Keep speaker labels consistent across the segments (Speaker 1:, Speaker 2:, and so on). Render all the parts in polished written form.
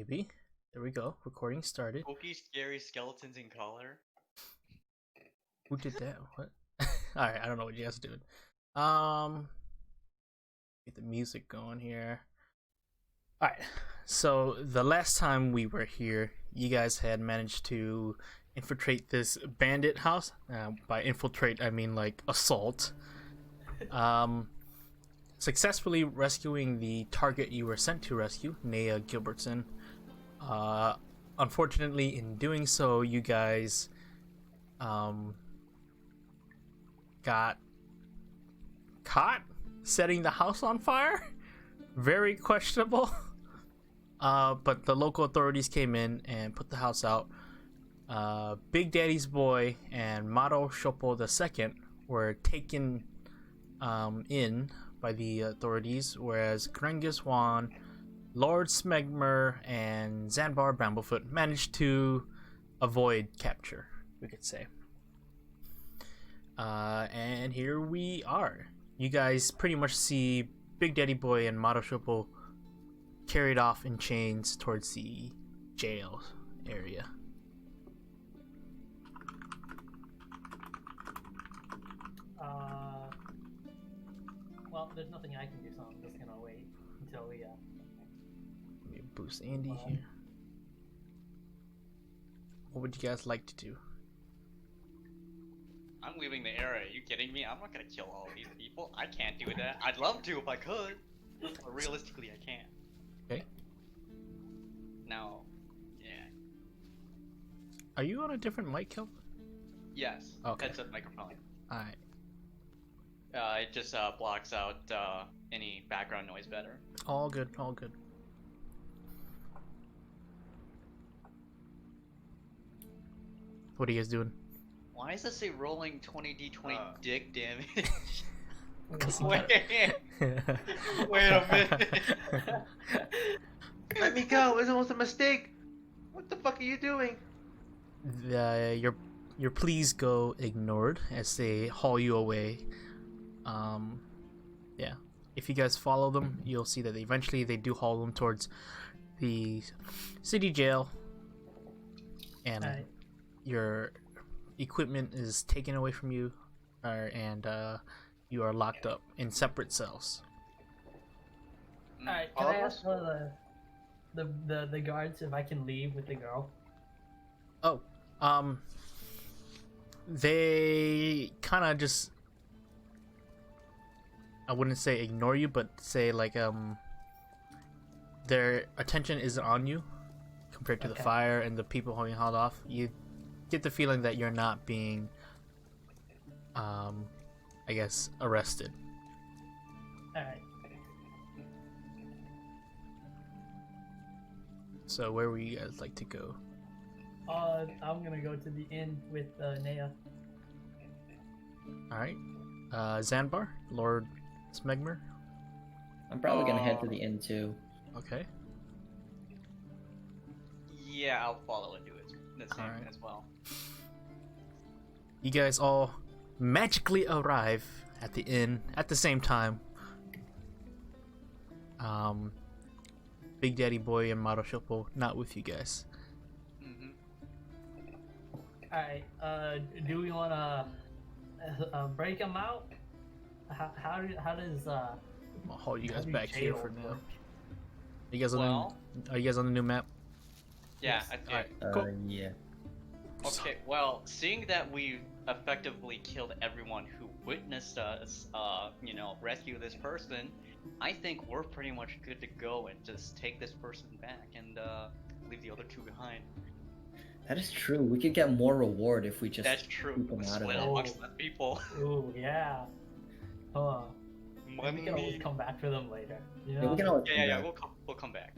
Speaker 1: maybe. There we go. Recording started.
Speaker 2: Spooky, scary skeletons in color.
Speaker 1: Who did that? What? Alright, I don't know what you guys are doing. Get the music going here. Alright, so the last time we were here, you guys had managed to infiltrate this bandit house. By infiltrate, I mean like assault. Successfully rescuing the target you were sent to rescue, Naya Gilbertson. Unfortunately, in doing so, you guys got caught setting the house on fire. Very questionable. But the local authorities came in and put the house out. Big Daddy's boy and Maro Shopo II were taken in by the authorities, whereas Grenghis Wan, Lord Smegmer, and Zanbar Bramblefoot managed to avoid capture, we could say. And here we are. You guys pretty much see Big Daddy Boy and Maro Shopo carried off in chains towards the jail area.
Speaker 3: Well, there's nothing I can do, so I'm just gonna wait until we,
Speaker 1: Let me boost Andy here. What would you guys like to do?
Speaker 2: I'm leaving the area. Are you kidding me? I'm not gonna kill all of these people. I can't do that. I'd love to if I could, but realistically, I can't.
Speaker 1: Okay.
Speaker 2: Now, yeah.
Speaker 1: Are you on a different mic, Kelvin?
Speaker 2: Yes.
Speaker 1: Okay.
Speaker 2: Headset microphone.
Speaker 1: Alright.
Speaker 2: It just blocks out any background noise better.
Speaker 1: All good, all good. What are you guys doing?
Speaker 2: Why does it say rolling 20d20 dick damage?
Speaker 3: wait.
Speaker 2: Wait a minute.
Speaker 4: Let me go. It was a mistake. What the fuck are you doing?
Speaker 1: Your pleas go ignored as they haul you away. Yeah. If you guys follow them, you'll see that eventually they do haul them towards the city jail, and your equipment is taken away from you, and you are locked up in separate cells.
Speaker 3: Alright, can I ask the guards if I can leave with the girl?
Speaker 1: Oh, they kind of just, I wouldn't say ignore you, but say like their attention isn't on you compared to the fire and the people being hauled off. You get the feeling that you're not being I guess arrested.
Speaker 3: Alright.
Speaker 1: So where would you guys like to go?
Speaker 3: I'm gonna go to the inn with Naya.
Speaker 1: Alright. Zanbar, Lord Smegmer.
Speaker 5: I'm probably gonna head to the inn too.
Speaker 1: Okay.
Speaker 2: Yeah, I'll follow and do it. The same
Speaker 1: Alright.
Speaker 2: as well.
Speaker 1: You guys all magically arrive at the inn at the same time. Big Daddy Boy and Maro Shopo not with you guys.
Speaker 3: Alright, do we wanna break them out? How does
Speaker 1: I'll haul you guys
Speaker 3: do
Speaker 1: back here
Speaker 3: jail
Speaker 1: for now.
Speaker 3: work?
Speaker 1: You guys on are you guys on the new map?
Speaker 2: Yeah,
Speaker 3: Yes.
Speaker 2: I think.
Speaker 1: Alright, cool.
Speaker 5: Yeah.
Speaker 2: Okay, well, seeing that we effectively killed everyone who witnessed us, rescue this person, I think we're pretty much good to go and just take this person back and leave the other two behind.
Speaker 5: That is true. We could get more reward if we just
Speaker 2: That's true.
Speaker 5: keep them
Speaker 2: We
Speaker 5: out of
Speaker 2: split
Speaker 5: there.
Speaker 2: amongst the people.
Speaker 3: Ooh, yeah. We can always
Speaker 2: Money.
Speaker 3: come back for them later. You
Speaker 5: Yeah,
Speaker 3: know?
Speaker 5: we can always
Speaker 2: Yeah,
Speaker 5: come back.
Speaker 2: we'll come back.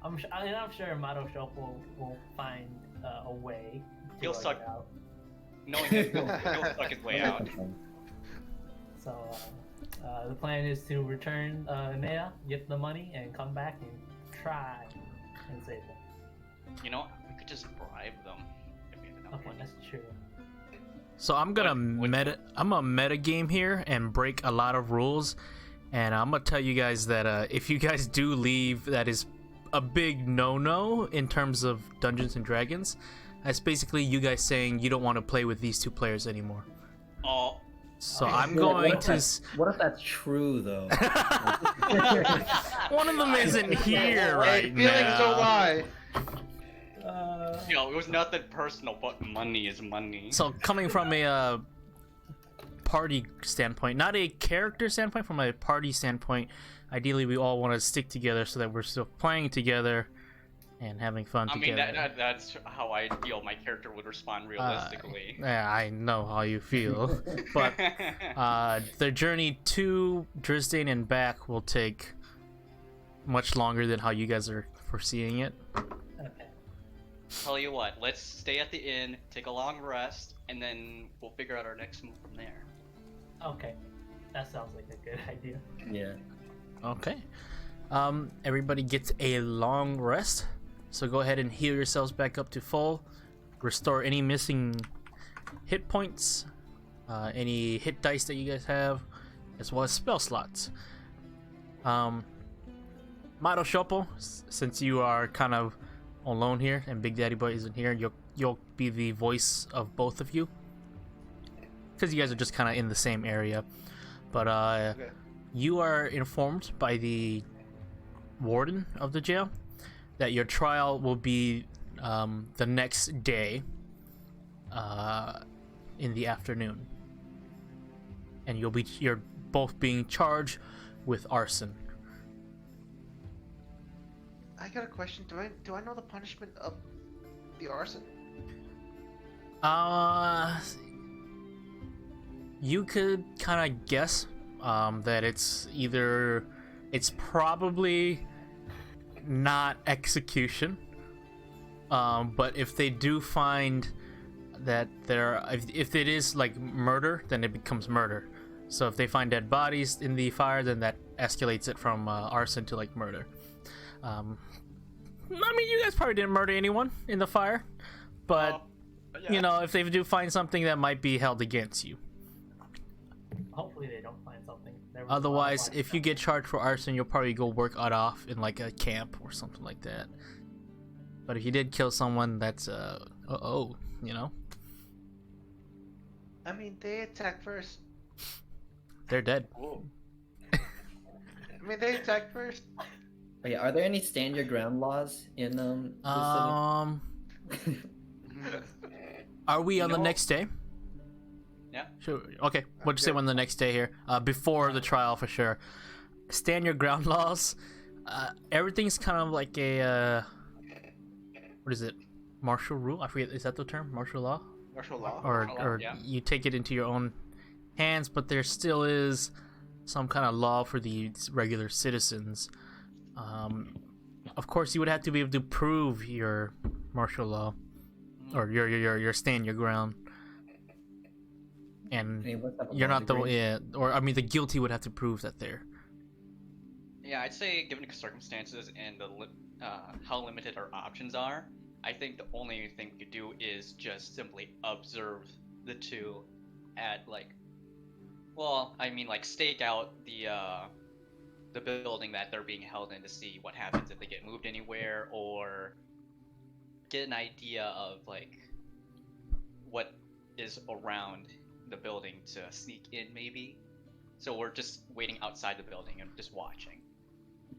Speaker 3: I'm sure Mado Shop will find a way to
Speaker 2: He'll
Speaker 3: work
Speaker 2: suck-
Speaker 3: it out.
Speaker 2: Knowing that he'll suck his way out.
Speaker 3: So the plan is to return Naya, get the money, and come back and try and save them.
Speaker 2: You know, we could just bribe them. If we had enough
Speaker 3: Okay,
Speaker 2: money.
Speaker 3: that's true.
Speaker 1: So I'm gonna
Speaker 2: What-
Speaker 1: I'm a meta game here and break a lot of rules, and I'm gonna tell you guys that if you guys do leave, that is a big no-no in terms of Dungeons and Dragons. That's basically you guys saying you don't want to play with these two players anymore.
Speaker 2: Oh.
Speaker 1: So
Speaker 3: Okay.
Speaker 1: I'm
Speaker 5: Yeah, like,
Speaker 1: going to.
Speaker 5: What if that's true though?
Speaker 1: One of them isn't here right
Speaker 4: Hey, feelings
Speaker 1: now.
Speaker 4: are why.
Speaker 2: It was nothing personal, but money is money.
Speaker 1: So coming from a party standpoint, not a character standpoint, from a party standpoint, ideally we all want to stick together so that we're still playing together and having fun
Speaker 2: I mean,
Speaker 1: together.
Speaker 2: that's how I feel my character would respond realistically.
Speaker 1: Yeah, I know how you feel, but the journey to Drisdane and back will take much longer than how you guys are foreseeing it.
Speaker 3: Okay.
Speaker 2: Tell you what, let's stay at the inn, take a long rest, and then we'll figure out our next move from there.
Speaker 3: Okay. That sounds like a good idea.
Speaker 5: Yeah.
Speaker 1: Okay. Everybody gets a long rest, so go ahead and heal yourselves back up to full. Restore any missing hit points, any hit dice that you guys have, as well as spell slots. Mado Shopo, since you are kind of alone here and Big Daddy Boy isn't here, you'll be the voice of both of you, because you guys are just kind of in the same area. But
Speaker 4: Okay.
Speaker 1: you are informed by the warden of the jail that your trial will be the next day in the afternoon, and you're both being charged with arson.
Speaker 4: I got a question. Do I know the punishment of the arson?
Speaker 1: You could kind of guess that it's probably not execution, but if they do find that if it is like murder, then it becomes murder. So if they find dead bodies in the fire, then that escalates it from arson to like murder. I mean, you guys probably didn't murder anyone in the fire, but
Speaker 2: Yeah.
Speaker 1: you know, if they do find something, that might be held against you.
Speaker 3: Hopefully they don't find something. There was a lot of
Speaker 1: Otherwise,
Speaker 3: fire
Speaker 1: if you
Speaker 3: stuff.
Speaker 1: get charged for arson, you'll probably go work it off in like a camp or something like that. But if you did kill someone, that's you know,
Speaker 4: I mean, they attacked first.
Speaker 1: they're dead.
Speaker 2: Whoa.
Speaker 4: I mean, they attacked first.
Speaker 5: Oh, yeah. Are there any stand your ground laws in the city?
Speaker 1: Are we on the
Speaker 2: No.
Speaker 1: next day?
Speaker 2: Yeah.
Speaker 1: Sure. Okay. What'd you say
Speaker 4: Okay.
Speaker 1: when the next day here? Before the trial for sure. Stand your ground laws. Everything's kind of like a what is it? Martial rule? I forget. Is that the term? Martial law?
Speaker 4: Martial law.
Speaker 1: Or
Speaker 2: yeah.
Speaker 1: you take it into your own hands, but there still is some kind of law for the regular citizens. Of course, you would have to be able to prove your martial law or your stand your ground, and
Speaker 5: Any what type of
Speaker 1: you're
Speaker 5: law
Speaker 1: not the
Speaker 5: degree?
Speaker 1: or I mean, the guilty would have to prove that they're.
Speaker 2: Yeah, I'd say given the circumstances and how limited our options are, I think the only thing we could do is just simply observe the two at like stake out the building that they're being held in to see what happens if they get moved anywhere, or get an idea of like what is around the building to sneak in maybe. So we're just waiting outside the building and just watching.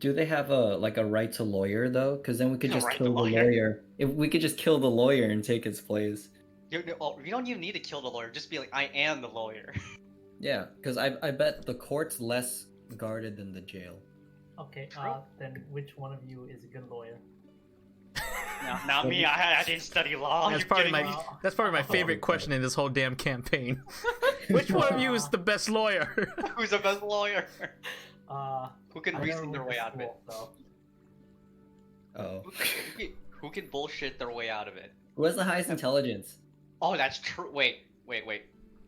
Speaker 5: Do they have a right to lawyer though? Because then we could
Speaker 2: A
Speaker 5: just
Speaker 2: right
Speaker 5: kill
Speaker 2: to
Speaker 5: the
Speaker 2: lawyer?
Speaker 5: lawyer. If we could just kill the lawyer and take his place.
Speaker 2: You don't even need to kill the lawyer, just be like, I am the lawyer.
Speaker 5: Yeah, because I bet the court's less guarded than the jail.
Speaker 3: Okay,
Speaker 2: True.
Speaker 3: then which one of you is a good lawyer?
Speaker 2: No, not me, I didn't study law.
Speaker 1: That's
Speaker 2: You're
Speaker 1: probably
Speaker 2: kidding
Speaker 1: my
Speaker 2: me?
Speaker 1: that's probably my favorite question in this whole damn campaign. Which one of you is the best lawyer?
Speaker 2: Who's the best lawyer? Who can
Speaker 3: I never
Speaker 2: reason their
Speaker 3: went
Speaker 2: way
Speaker 3: to
Speaker 2: out of it?
Speaker 3: school, so
Speaker 5: Oh,
Speaker 2: Who can bullshit their way out of it?
Speaker 5: who has the highest intelligence?
Speaker 2: Oh, that's true. Wait.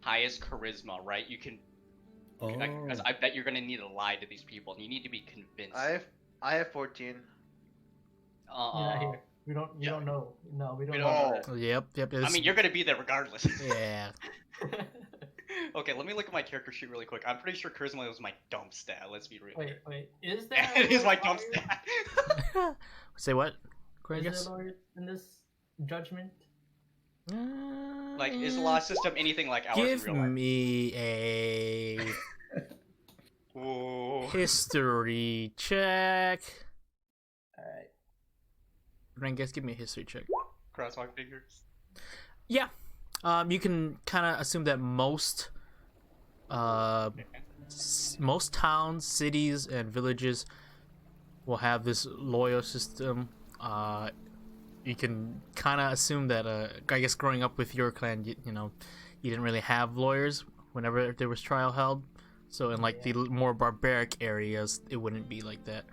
Speaker 2: Highest charisma, right? You can.
Speaker 5: Oh,
Speaker 2: Because I bet you're gonna need to lie to these people, and you need to be convinced.
Speaker 4: I have 14.
Speaker 3: you're not here. We don't. You
Speaker 2: yeah.
Speaker 3: don't know. No, we don't
Speaker 2: We
Speaker 3: know.
Speaker 2: don't know
Speaker 3: that.
Speaker 1: Yep.
Speaker 2: I mean, you're gonna be there regardless.
Speaker 1: Yeah.
Speaker 2: Okay, let me look at my character sheet really quick. I'm pretty sure charisma was my dump stat. Let's be real.
Speaker 3: Wait. Is there?
Speaker 2: It is my
Speaker 3: a
Speaker 2: dump
Speaker 3: lawyer?
Speaker 2: stat.
Speaker 1: Say what?
Speaker 3: Is there
Speaker 1: Grangus?
Speaker 3: a lawyer in this judgment?
Speaker 2: Like, is the law system anything like ours in
Speaker 1: Give
Speaker 2: real life?
Speaker 1: me a
Speaker 2: Ooh.
Speaker 1: history check.
Speaker 3: All right.
Speaker 1: Grangus, give me a history check.
Speaker 2: Cross my fingers.
Speaker 1: Yeah. You can kind of assume that most towns, cities, and villages will have this lawyer system. You can kind of assume that, I guess growing up with your clan, you know, you didn't really have lawyers whenever there was trial held. So in like the more barbaric areas, it wouldn't be like that.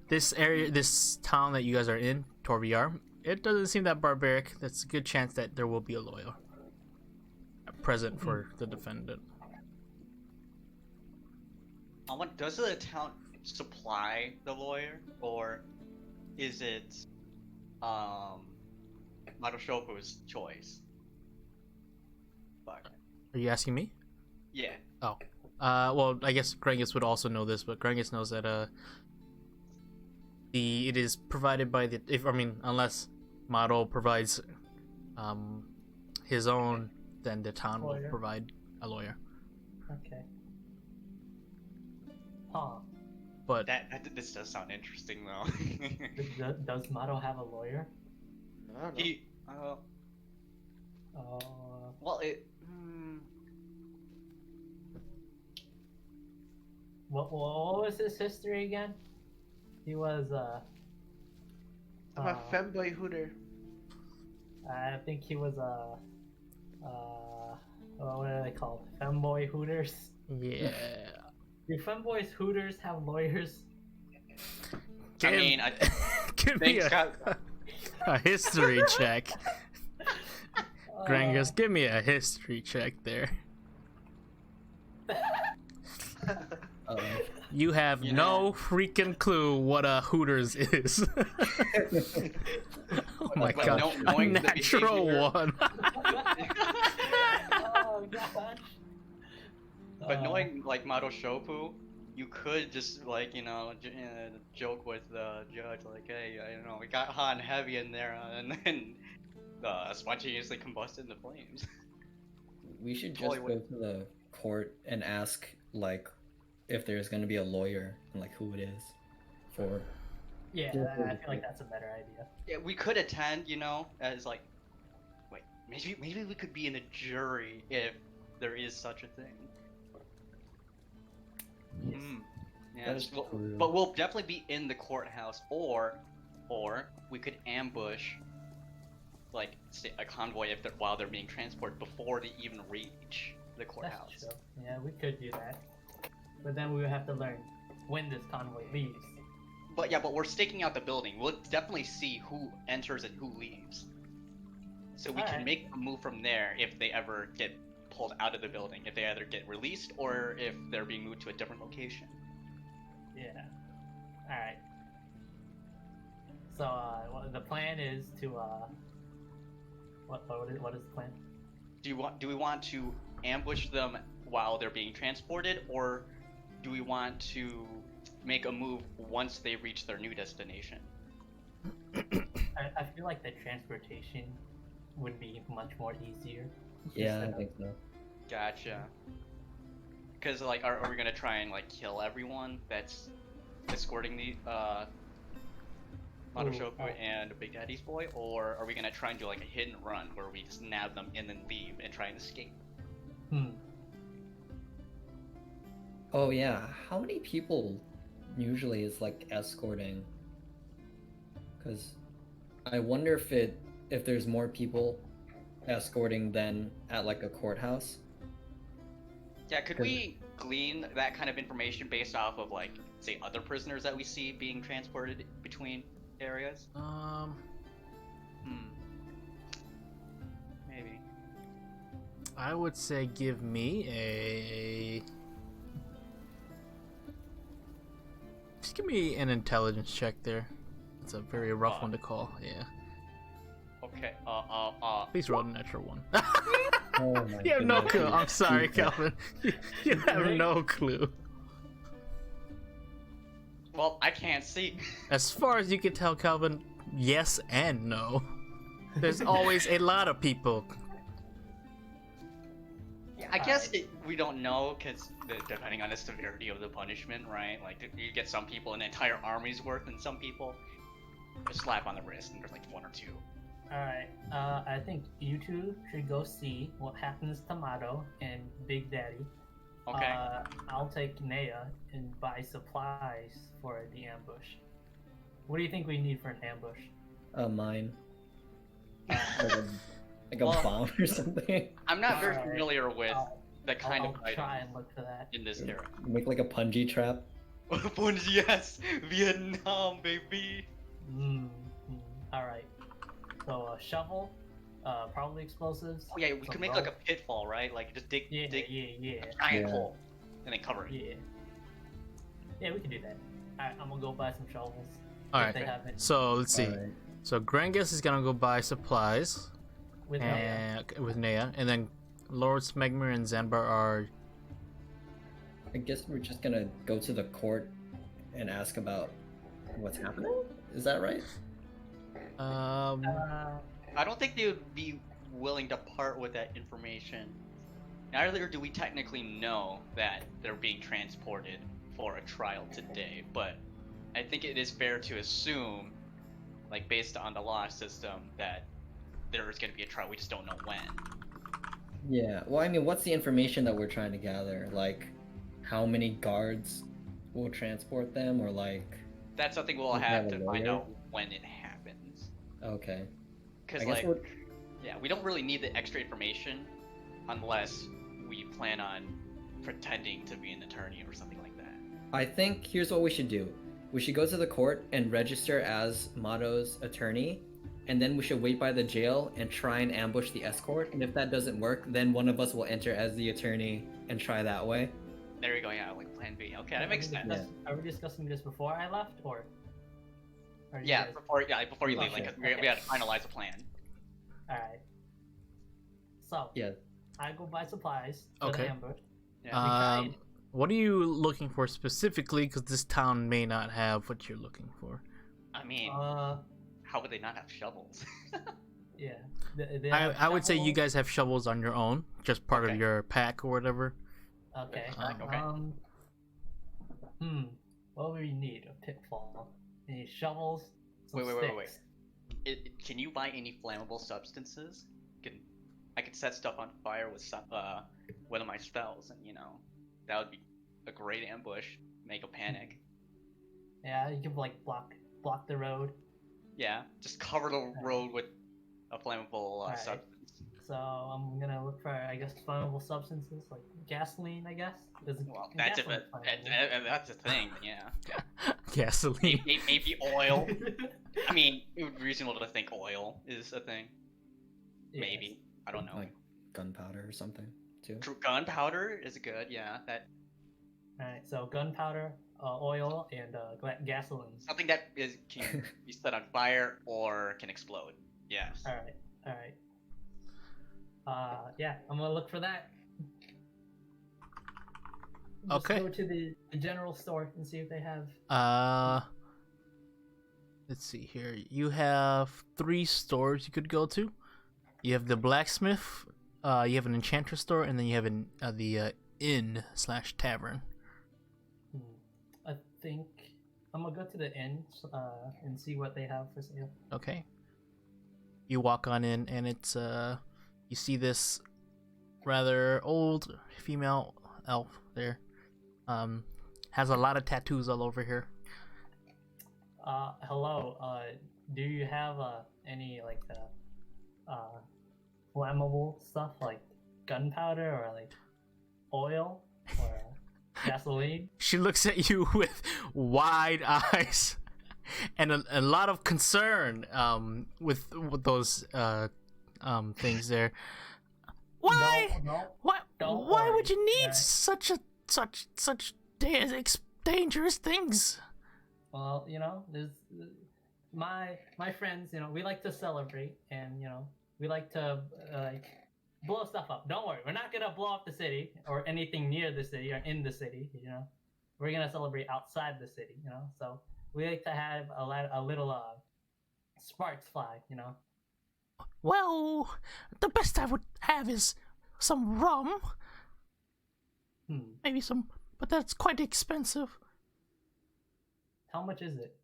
Speaker 1: This area, this town that you guys are in, Torviar, it doesn't seem that barbaric. That's a good chance that there will be a lawyer present for the defendant.
Speaker 2: Does the town supply the lawyer, or is it Marushoku's choice? Fuck.
Speaker 1: Are you asking me?
Speaker 2: Yeah.
Speaker 1: Oh. Well, I guess Grangus would also know this, but Grangus knows that it is provided by unless Maro provides his own, then the town will provide a lawyer.
Speaker 3: Okay. Huh.
Speaker 1: But
Speaker 2: This does sound interesting though.
Speaker 3: Does Mado have a lawyer?
Speaker 4: I don't know.
Speaker 2: He well it
Speaker 3: What was his history again? He was
Speaker 4: I'm a femboy hooter.
Speaker 3: I think he was what are they called? Femboy hooters.
Speaker 1: yeah.
Speaker 3: Do femboys hooters have lawyers?
Speaker 2: I mean,
Speaker 1: give me
Speaker 2: Scott.
Speaker 1: a history check. Grangus, give me a history check there. You have no freaking clue what a Hooters is. Oh my god. A natural one.
Speaker 3: Oh gosh.
Speaker 2: But knowing like Mado Shopu, you could just like joke with the judge like, hey, we got hot and heavy in there, and then spontaneously combust into flames.
Speaker 5: We should just go to the court and ask like if there's going to be a lawyer and like who it is for.
Speaker 3: Yeah, I feel like that's a better idea.
Speaker 2: Yeah, we could attend, as like, wait, maybe we could be in a jury if there is such a thing.
Speaker 3: Yes.
Speaker 2: Yeah, but we'll definitely be in the courthouse, or we could ambush, like, say, a convoy while they're being transported before they even reach the courthouse.
Speaker 3: That's true. Yeah, we could do that. But then we would have to learn when this convoy leaves.
Speaker 2: But we're staking out the building. We'll definitely see who enters and who leaves. So we can make a move from there if they ever get pulled out of the building. If they either get released or if they're being moved to a different location.
Speaker 3: Yeah. Alright. So, the plan is to, what is the plan?
Speaker 2: Do we want to ambush them while they're being transported, or do we want to make a move once they reach their new destination?
Speaker 3: I feel like the transportation would be much more easier.
Speaker 5: Yeah, I think so.
Speaker 2: Gotcha. Because like, are we gonna try and like kill everyone that's escorting the Madoshoku and Big Daddy's boy, or are we gonna try and do like a hit and run where we just nab them and then leave and try and escape?
Speaker 5: Oh yeah, how many people usually is like escorting? Because I wonder if there's more people escorting than at like a courthouse.
Speaker 2: Yeah, could we glean that kind of information based off of like, say, other prisoners that we see being transported between areas? Maybe.
Speaker 1: I would say give me a... Just give me an intelligence check there. It's a very rough one to call, yeah.
Speaker 2: Okay,
Speaker 1: Please roll a natural one.
Speaker 5: Oh my
Speaker 1: You have no
Speaker 5: goodness.
Speaker 1: clue. I'm sorry, Calvin. You have no clue.
Speaker 2: Well, I can't see.
Speaker 1: As far as you can tell, Calvin, yes and no. There's always a lot of people.
Speaker 2: I guess we don't know because depending on the severity of the punishment, right? Like you get some people an entire army's worth, and some people a slap on the wrist, and there's like one or two.
Speaker 3: Alright, I think you two should go see what happens to Mato and Big Daddy.
Speaker 2: Okay.
Speaker 3: I'll take Nea and buy supplies for the ambush. What do you think we need for an ambush?
Speaker 5: Mine. Like a
Speaker 3: Well,
Speaker 5: bomb or something.
Speaker 2: I'm not very
Speaker 3: Alright.
Speaker 2: familiar with the kind
Speaker 3: I'll
Speaker 2: of
Speaker 3: try
Speaker 2: item
Speaker 3: and look for that.
Speaker 2: in this era.
Speaker 5: Make like a punji trap.
Speaker 2: Yes, Vietnam, baby.
Speaker 3: Alright. So a shovel, probably explosives.
Speaker 2: Oh yeah, we
Speaker 3: some
Speaker 2: could make
Speaker 3: rope.
Speaker 2: like a pitfall, right? Like just dig
Speaker 3: Yeah.
Speaker 2: a giant
Speaker 5: Yeah.
Speaker 2: hole and then cover it.
Speaker 3: Yeah. Yeah, we can do that. Alright, I'm gonna go buy some shovels.
Speaker 1: All
Speaker 3: if
Speaker 1: right.
Speaker 3: they have it.
Speaker 1: So let's see.
Speaker 5: Alright.
Speaker 1: So Grangus is gonna go buy supplies
Speaker 3: With Nea.
Speaker 1: and with Nea, and then Lord Smegmer and Zanbar are.
Speaker 5: I guess we're just gonna go to the court and ask about what's happening. Is that right?
Speaker 2: I don't think they would be willing to part with that information. Neither do we technically know that they're being transported for a trial today, but I think it is fair to assume, like based on the law system, that there is going to be a trial. We just don't know when.
Speaker 5: Yeah. Well, I mean, what's the information that we're trying to gather? Like, how many guards will transport them, or like?
Speaker 2: That's something we'll
Speaker 5: We
Speaker 2: have
Speaker 5: have a
Speaker 2: to find
Speaker 5: lawyer?
Speaker 2: out when it happens.
Speaker 5: Okay.
Speaker 2: Because
Speaker 5: I guess
Speaker 2: like,
Speaker 5: we're-
Speaker 2: yeah, we don't really need the extra information unless we plan on pretending to be an attorney or something like that.
Speaker 5: I think here's what we should do. We should go to the court and register as Mato's attorney, and then we should wait by the jail and try and ambush the escort. And if that doesn't work, then one of us will enter as the attorney and try that way.
Speaker 2: There we go. Yeah, like Plan B. Okay, that makes sense.
Speaker 5: Yeah.
Speaker 3: Are we discussing this before I left, or? Are you
Speaker 2: Yeah,
Speaker 3: guys-
Speaker 2: before you
Speaker 3: Oh,
Speaker 2: leave, like
Speaker 3: shit.
Speaker 2: 'cause we had to finalize a plan.
Speaker 3: Alright. So,
Speaker 5: Yeah.
Speaker 3: I go buy supplies for
Speaker 1: Okay.
Speaker 3: the ambush.
Speaker 2: Yeah.
Speaker 1: What are you looking for specifically? Because this town may not have what you're looking for.
Speaker 2: I mean,
Speaker 3: Uh,
Speaker 2: how would they not have shovels?
Speaker 3: yeah. They have
Speaker 1: I would say you
Speaker 3: shovels.
Speaker 1: guys have shovels on your own, just part
Speaker 2: Okay.
Speaker 1: of your pack or whatever.
Speaker 3: Okay.
Speaker 2: Okay.
Speaker 3: What would we need? A pitfall. We need shovels. Some
Speaker 2: Wait.
Speaker 3: sticks.
Speaker 2: Can you buy any flammable substances? I could set stuff on fire with some one of my spells, and that would be a great ambush. Make a panic.
Speaker 3: Yeah, you can like block the road.
Speaker 2: Yeah, just cover the road with a flammable
Speaker 3: Alright.
Speaker 2: substance.
Speaker 3: So I'm gonna look for, I guess, flammable substances like gasoline. I guess.
Speaker 2: Well, that's
Speaker 3: gasoline
Speaker 2: that's a thing. Yeah,
Speaker 1: Gasoline.
Speaker 2: maybe oil. I mean, it would be reasonable to think oil is a thing.
Speaker 3: Yes.
Speaker 2: Maybe. I don't know.
Speaker 5: Like gunpowder or something too.
Speaker 2: True, gunpowder is good. Yeah, that
Speaker 3: Alright, so gunpowder, oil, and gasoline.
Speaker 2: something that can be set on fire or can explode. Yes.
Speaker 3: Alright. Yeah, I'm gonna look for that. Just
Speaker 1: Okay.
Speaker 3: go to the general store and see if they have.
Speaker 1: Let's see here. You have 3 stores you could go to. You have the blacksmith, you have an enchanter store, and then you have the inn/tavern.
Speaker 3: I think I'm gonna go to the inn and see what they have for sale.
Speaker 1: Okay. You walk on in, and it's you see this rather old female elf there. Has a lot of tattoos all over here.
Speaker 3: Hello. Do you have any like flammable stuff like gunpowder or like oil or gasoline?
Speaker 1: She looks at you with wide eyes and a lot of concern with those things there. Why?
Speaker 3: No.
Speaker 1: Why?
Speaker 3: Don't
Speaker 1: Why would
Speaker 3: worry,
Speaker 1: you need
Speaker 3: okay?
Speaker 1: such dangerous things?
Speaker 3: Well, there's my friends. We like to celebrate, and we like to blow stuff up. Don't worry, we're not gonna blow up the city or anything near the city or in the city. You know, we're gonna celebrate outside the city. You know, so we like to have a little sparks fly. You know.
Speaker 1: Well, the best I would have is some rum. Maybe some, but that's quite expensive.
Speaker 3: How much is it?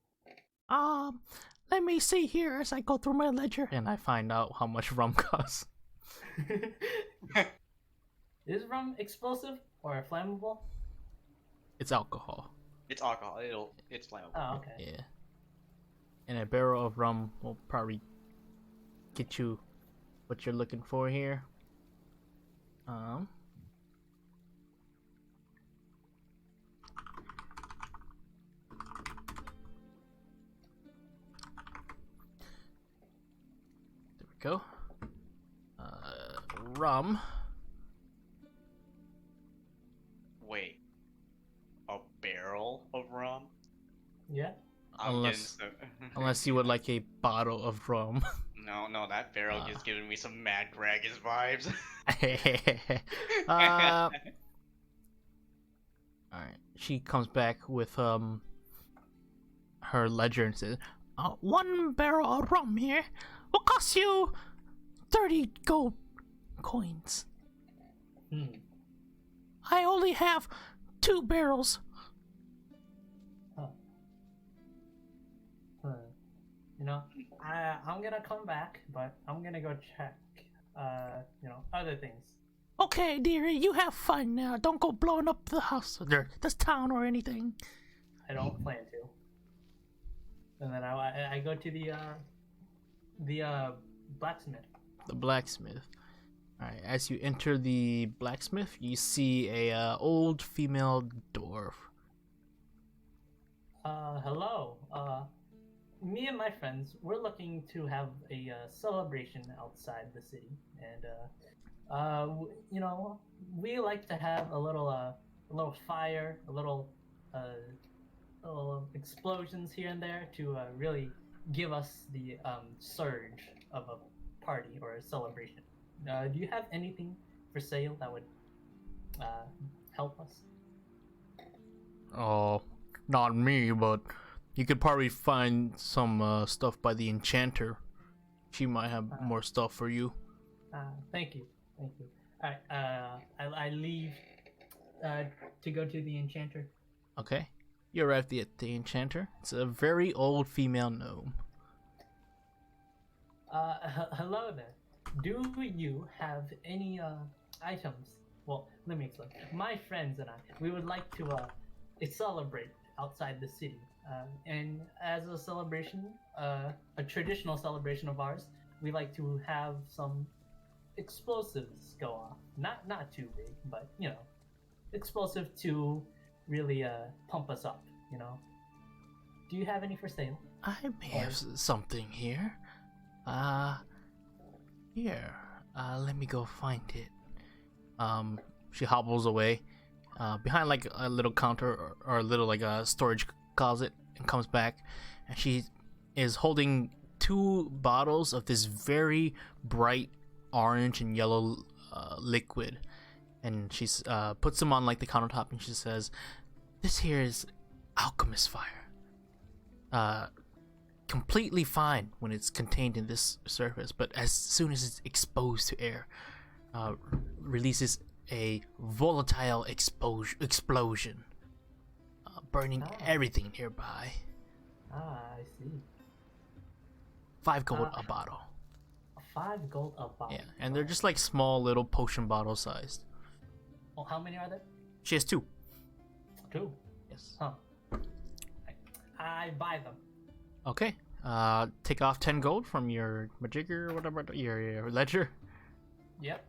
Speaker 1: Let me see here as I go through my ledger and I find out how much rum costs.
Speaker 3: Is rum explosive or flammable?
Speaker 1: It's alcohol.
Speaker 2: It's alcohol. It's flammable.
Speaker 3: Oh, okay.
Speaker 1: Yeah. And a barrel of rum will probably get you what you're looking for here. There we go. Rum.
Speaker 2: Wait, a barrel of rum?
Speaker 3: Yeah.
Speaker 2: I'm
Speaker 1: Unless-
Speaker 2: getting
Speaker 1: Unless you would like a bottle of rum.
Speaker 2: No, that barrel is giving me some Mad Gragas vibes.
Speaker 1: Alright. She comes back with her ledger and says, 1 barrel of rum here will cost you 30 gold coins. I only have 2 barrels.
Speaker 3: You know, I'm gonna come back, but I'm gonna go check, you know, other things.
Speaker 1: Okay, dearie, you have fun now. Don't go blowing up the house or this town or anything.
Speaker 3: I don't plan to. And then I go to the blacksmith.
Speaker 1: The blacksmith. Alright, as you enter the blacksmith, you see a old female dwarf.
Speaker 3: Hello. Me and my friends, we're looking to have a celebration outside the city, and you know, we like to have a little fire, little explosions here and there to really give us the surge of a party or a celebration. Do you have anything for sale that would help us?
Speaker 1: Oh, not me, but you could probably find some stuff by the enchanter. She might have more stuff for you.
Speaker 3: Thank you. Alright, I leave to go to the enchanter.
Speaker 1: Okay. You arrive at the enchanter. It's a very old female gnome.
Speaker 3: Hello there. Do you have any items? Well, let me explain. My friends and I, we would like to celebrate outside the city. And as a celebration, a traditional celebration of ours, we like to have some explosives go off. Not too big, but you know, explosive to really pump us up. You know. Do you have any for sale?
Speaker 1: I may have something here. Here. Let me go find it. She hobbles away, behind like a little counter or a little like a storage closet, and comes back, and she is holding 2 bottles of this very bright orange and yellow liquid, and she's puts them on like the countertop, and she says, "This here is alchemist fire. Completely fine when it's contained in this surface, but as soon as it's exposed to air, releases a volatile explosion, burning everything nearby.
Speaker 3: I see.
Speaker 1: 5 gold a bottle.
Speaker 3: 5 gold a bottle.
Speaker 1: Yeah, and they're just like small little potion bottle sized.
Speaker 3: Well, how many are there?
Speaker 1: She has 2.
Speaker 3: 2.
Speaker 1: Yes.
Speaker 3: Huh. I buy them.
Speaker 1: Okay. Take off 10 gold from your majigger or whatever, your ledger.
Speaker 3: Yep.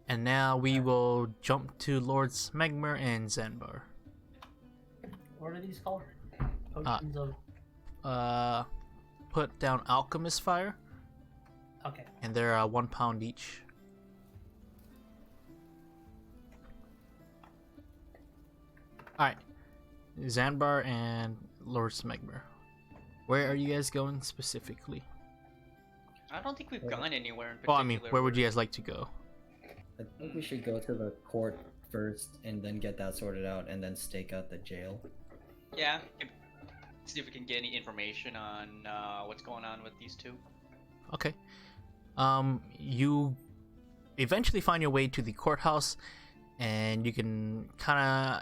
Speaker 1: And now we will jump to Lord Smegmer and Zanbar.
Speaker 3: What are these called? Potions of...
Speaker 1: Put down alchemist fire,
Speaker 3: Okay.
Speaker 1: and they're 1 pound each. Alright. Zanbar and Lord Smegmer. Where are you guys going specifically?
Speaker 2: I don't think we've gone anywhere in
Speaker 1: Well,
Speaker 2: particular.
Speaker 1: I mean, where would you guys like to go?
Speaker 5: I think we should go to the court first and then get that sorted out and then stake out the jail.
Speaker 2: Yeah. See if we can get any information on what's going on with these two.
Speaker 1: Okay. You eventually find your way to the courthouse, and you can kind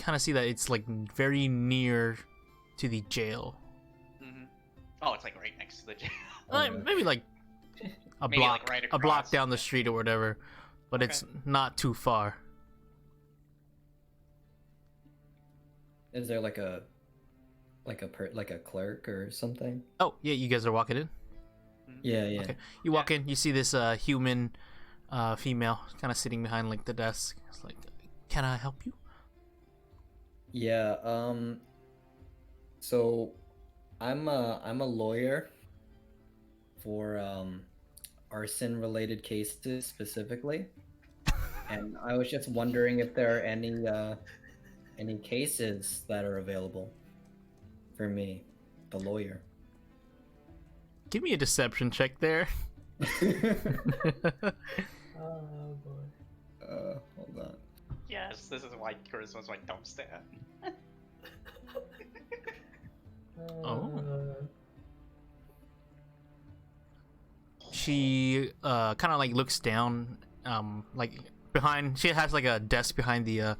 Speaker 1: of see that it's like very near to the jail.
Speaker 2: Mm-hmm. Oh, it's like right next to the jail.
Speaker 1: Maybe like a
Speaker 2: Maybe,
Speaker 1: block,
Speaker 2: like, right
Speaker 1: a block
Speaker 2: across.
Speaker 1: down the street or whatever, but it's not too far.
Speaker 5: Is there like a clerk or something?
Speaker 1: Oh yeah, you guys are walking in.
Speaker 5: Yeah, yeah.
Speaker 1: Okay. You walk in, you see this human female kind of sitting behind like the desk. It's like, can I help you?
Speaker 5: Yeah, so I'm a lawyer for arson related cases specifically. And I was just wondering if there are any cases that are available for me, the lawyer.
Speaker 1: Give me a deception check there.
Speaker 3: Oh boy.
Speaker 5: Hold on.
Speaker 2: Yes, this is why charisma's my dumb stat.
Speaker 1: Oh. She kind of like looks down, like behind. She has like a desk behind the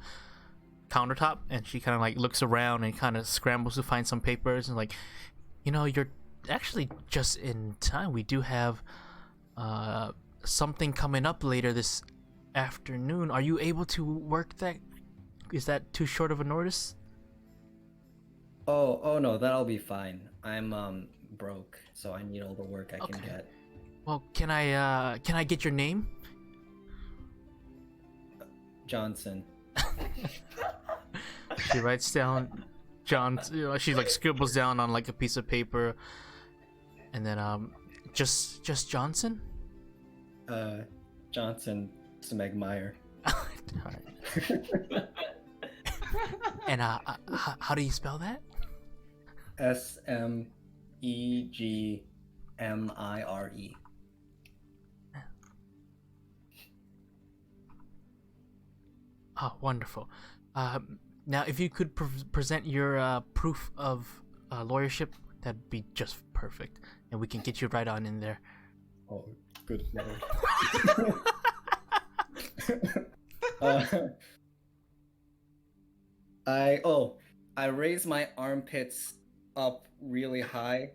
Speaker 1: countertop, and she kind of like looks around and kind of scrambles to find some papers and like, you're actually just in time. We do have something coming up later this afternoon. Are you able to work that? Is that too short of a notice?
Speaker 5: Oh no, that'll be fine. I'm broke, so I need all the work I can
Speaker 1: Okay.
Speaker 5: get.
Speaker 1: Well, can I get your name?
Speaker 5: Johnson.
Speaker 1: She writes down John. She like scribbles down on like a piece of paper, and then just Johnson.
Speaker 5: Johnson Smegmeyer.
Speaker 1: Alright. And how do you spell that?
Speaker 5: SMEGMIRE.
Speaker 1: Oh, wonderful. Now, if you could present your proof of lawyership, that'd be just perfect, and we can get you right on in there.
Speaker 5: Oh, good lord. I raise my armpits up really high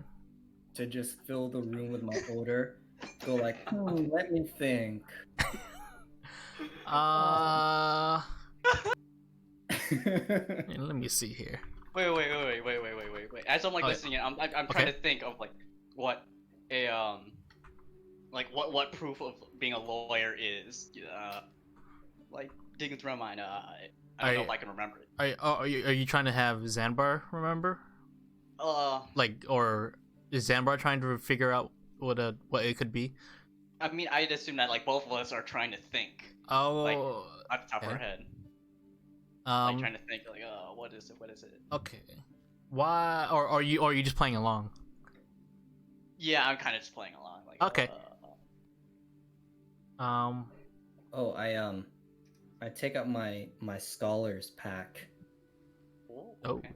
Speaker 5: to just fill the room with my odor. Go like, let me think.
Speaker 1: Let me see here.
Speaker 2: Wait. As I'm like
Speaker 1: Okay.
Speaker 2: listening, I'm trying
Speaker 1: Okay.
Speaker 2: to think of like what a like what proof of being a lawyer is. Like digging through my mind. I don't know if I can remember it.
Speaker 1: Are you trying to have Zanbar remember? Like, or is Zanbar trying to figure out what it could be?
Speaker 2: I mean, I'd assume that like both of us are trying to think
Speaker 1: Oh,
Speaker 2: Like, off the top of our
Speaker 1: okay.
Speaker 2: head. Like trying to think like, what is it?
Speaker 1: Okay. Why? Or are you just playing along?
Speaker 2: Yeah, I'm kind of just playing along. Like,
Speaker 1: Okay.
Speaker 5: Oh, I take out my scholars pack
Speaker 2: Oh.
Speaker 1: Oh.
Speaker 2: Okay.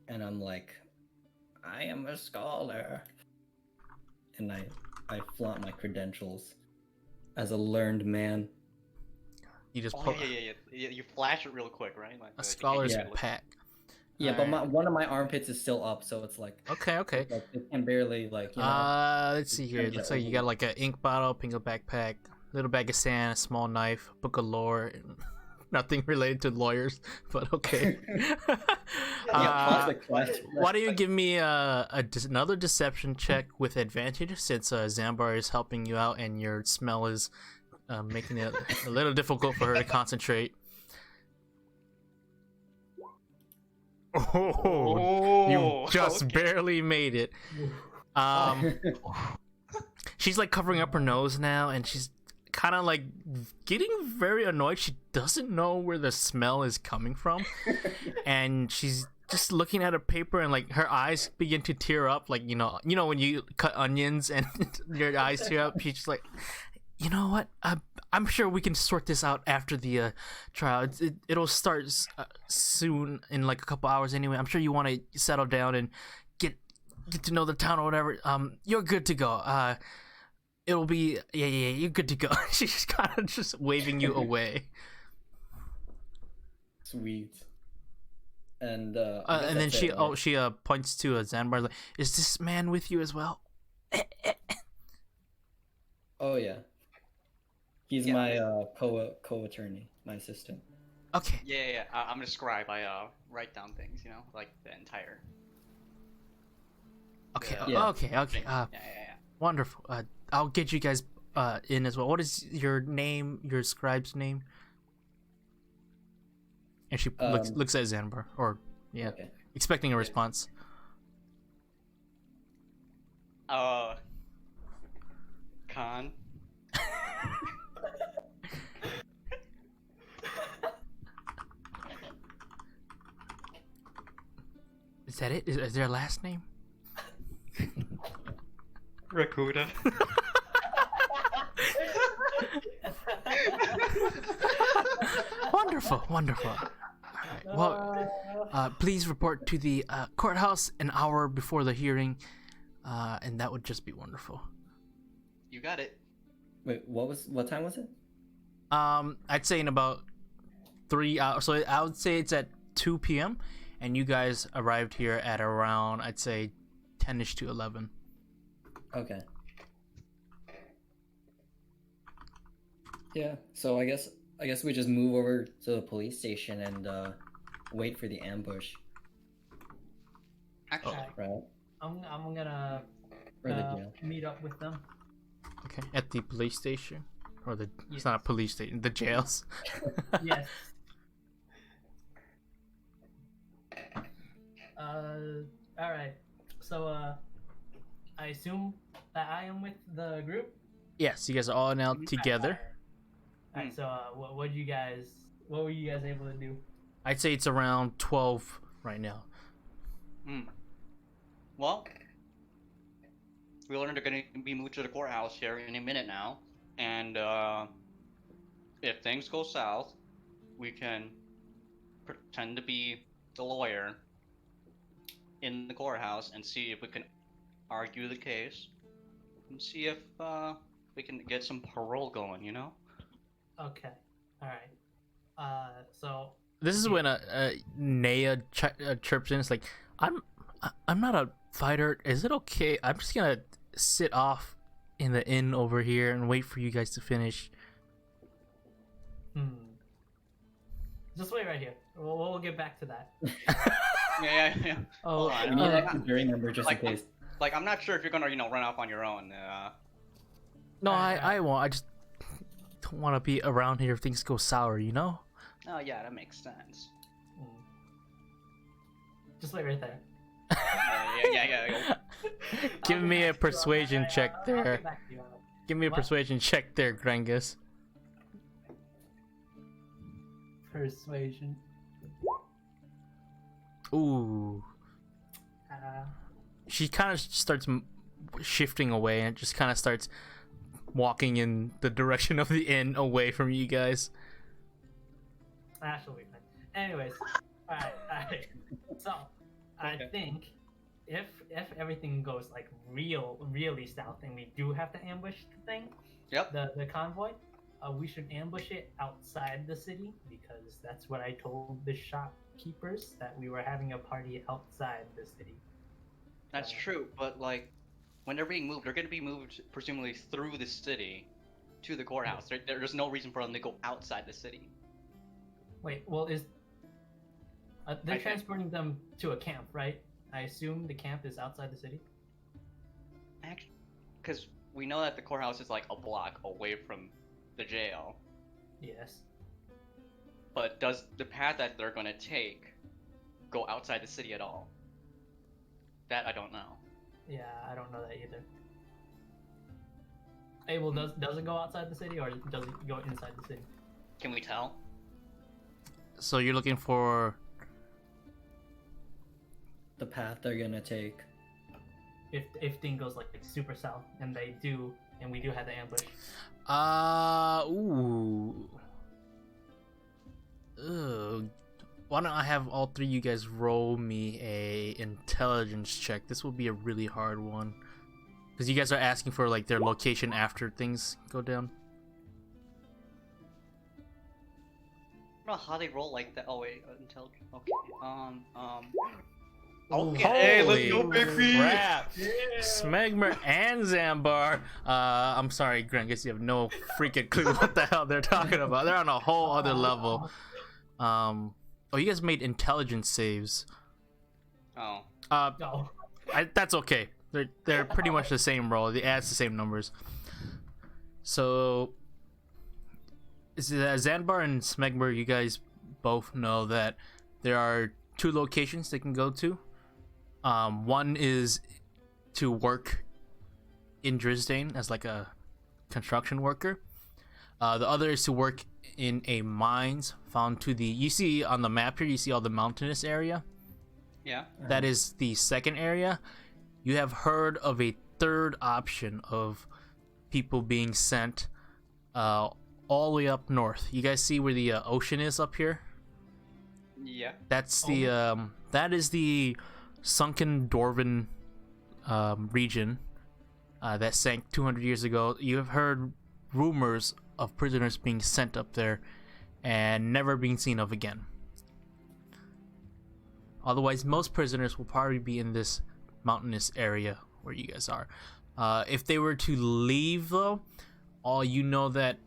Speaker 5: and I'm like, I am a scholar, and I flaunt my credentials as a learned man.
Speaker 1: You just
Speaker 2: Oh,
Speaker 1: pull
Speaker 2: yeah. You flash it real quick, right? Like,
Speaker 1: a
Speaker 2: you
Speaker 1: scholar's
Speaker 2: can't look-
Speaker 1: pack.
Speaker 5: Yeah, but
Speaker 1: Alright.
Speaker 5: one of my armpits is still up, so it's like,
Speaker 1: Okay.
Speaker 5: like it can barely like
Speaker 1: Let's see here.
Speaker 5: Gotta
Speaker 1: Looks
Speaker 5: get
Speaker 1: like you got like an ink bottle, pink backpack, little bag of sand, a small knife, book of lore. Nothing related to lawyers, but okay.
Speaker 5: classic.
Speaker 1: Why don't you give me another deception check with advantage, since Zambar is helping you out and your smell is making it a little difficult for her to concentrate. Oh, you just
Speaker 2: okay.
Speaker 1: barely made it. She's like covering up her nose now, and she's kind of like getting very annoyed. She doesn't know where the smell is coming from, and she's just looking at a paper, and like her eyes begin to tear up, like when you cut onions and your eyes tear up. She's just like, you know what? I'm sure we can sort this out after the trial. It'll start soon, in like a couple hours anyway. I'm sure you want to settle down and get to know the town or whatever. You're good to go. It'll be yeah, you're good to go. She's kind of just waving you away.
Speaker 5: Sweet. And
Speaker 1: and then she points to a Zanbar, like, is this man with you as well?
Speaker 5: Oh yeah. He's my co-attorney, my assistant.
Speaker 1: Okay.
Speaker 2: Yeah. I'm a scribe. I write down things, like the entire.
Speaker 1: Okay.
Speaker 5: Yeah.
Speaker 1: Okay.
Speaker 2: Yeah.
Speaker 1: Wonderful. I'll get you guys in as well. What is your name? Your scribe's name? And she looks at Zanbar, or
Speaker 5: Okay.
Speaker 1: expecting a response.
Speaker 2: Khan.
Speaker 1: Is that it? Is there a last name?
Speaker 2: Rakuda.
Speaker 1: Wonderful. Alright, well, please report to the courthouse an hour before the hearing, and that would just be wonderful.
Speaker 2: You got it.
Speaker 5: Wait, what time was it?
Speaker 1: I'd say in about 3 hours. So I would say it's at 2 p.m. and you guys arrived here at around, I'd say, 10ish to 11.
Speaker 5: Okay. Yeah. So I guess we just move over to the police station and wait for the ambush,
Speaker 2: Actually,
Speaker 5: right?
Speaker 3: I'm gonna
Speaker 5: Or the jail.
Speaker 3: meet up with them.
Speaker 1: Okay, at the police station, or it's
Speaker 3: Yes.
Speaker 1: not a police station, the jails.
Speaker 3: Yes. All right. So I assume that I am with the group.
Speaker 1: Yes, you guys are all now together.
Speaker 3: All right. So what were you guys able to do?
Speaker 1: I'd say it's around 12 right now.
Speaker 2: Well, we learned they're going to be moved to the courthouse here in a minute now, and if things go south, we can pretend to be the lawyer in the courthouse and see if we can argue the case and see if we can get some parole going,
Speaker 3: Okay. All right. So
Speaker 1: This is when Naya chirps in. It's like, I'm not a fighter. Is it okay? I'm just gonna sit off in the inn over here and wait for you guys to finish.
Speaker 3: just wait right here. We'll get back to that.
Speaker 2: Yeah.
Speaker 1: Oh,
Speaker 2: Hold on.
Speaker 5: We need an extra jury member just in
Speaker 2: Like,
Speaker 5: case.
Speaker 2: Like, I'm not sure if you're gonna, run off on your own.
Speaker 1: no, I won't. I just don't want to be around here if things go sour,
Speaker 2: Oh yeah, that makes sense.
Speaker 3: Just wait right there.
Speaker 2: Yeah.
Speaker 1: Give me a persuasion check
Speaker 3: I'll
Speaker 1: there.
Speaker 3: get back to you.
Speaker 1: Give me a
Speaker 3: What?
Speaker 1: persuasion check there, Grangus.
Speaker 3: Persuasion.
Speaker 1: Ooh. She kind of starts shifting away and just kind of starts walking in the direction of the inn away from you guys.
Speaker 3: Actually, anyways, all right. So, I think if everything goes like really south, and we do have to ambush the thing,
Speaker 2: Yep.
Speaker 3: the convoy, we should ambush it outside the city because that's what I told the shopkeepers, that we were having a party outside the city.
Speaker 2: That's true, but like, when they're being moved, they're going to be moved presumably through the city to the courthouse. There's no reason for them to go outside the city.
Speaker 3: Wait, well, they're
Speaker 2: I think-
Speaker 3: transporting them to a camp, right? I assume the camp is outside the city.
Speaker 2: Actually, because we know that the courthouse is like a block away from the jail,
Speaker 3: Yes.
Speaker 2: but does the path that they're going to take go outside the city at all? That I don't know.
Speaker 3: Yeah, I don't know that either. Hey, well, does it go outside the city or does it go inside the city?
Speaker 2: Can we tell?
Speaker 1: So you're looking for
Speaker 5: the path they're gonna take.
Speaker 3: If thing goes like super south, and we do have the ambush.
Speaker 1: Ooh. Ugh. Why don't I have all three of you guys roll me a intelligence check? This will be a really hard one. Because you guys are asking for like their location after things go down.
Speaker 2: I don't know how they roll like that. Oh wait, intelligence. Okay.
Speaker 1: Ooh,
Speaker 2: Okay, let's go,
Speaker 1: holy
Speaker 2: baby.
Speaker 1: crap. Smegmer and Zambar. I'm sorry, Grant. Guess you have no freaking clue what the hell they're talking about. They're on a whole other level. Oh, you guys made intelligence saves.
Speaker 2: Oh.
Speaker 3: No.
Speaker 1: That's okay. They're pretty much the same roll. It adds the same numbers. So, Zanbar and Smegmer, you guys both know that there are two locations they can go to. One is to work in Drisdane as like a construction worker. The other is to work in a mines found to the. You see on the map here. You see all the mountainous area.
Speaker 2: Yeah.
Speaker 1: That is the second area. You have heard of a third option of people being sent all the way up north. You guys see where the ocean is up here?
Speaker 2: Yeah.
Speaker 1: That's the that is the sunken Dorvan region that sank 200 years ago. You have heard rumors of prisoners being sent up there and never being seen of again. Otherwise, most prisoners will probably be in this mountainous area where you guys are. If they were to leave, though, all you know that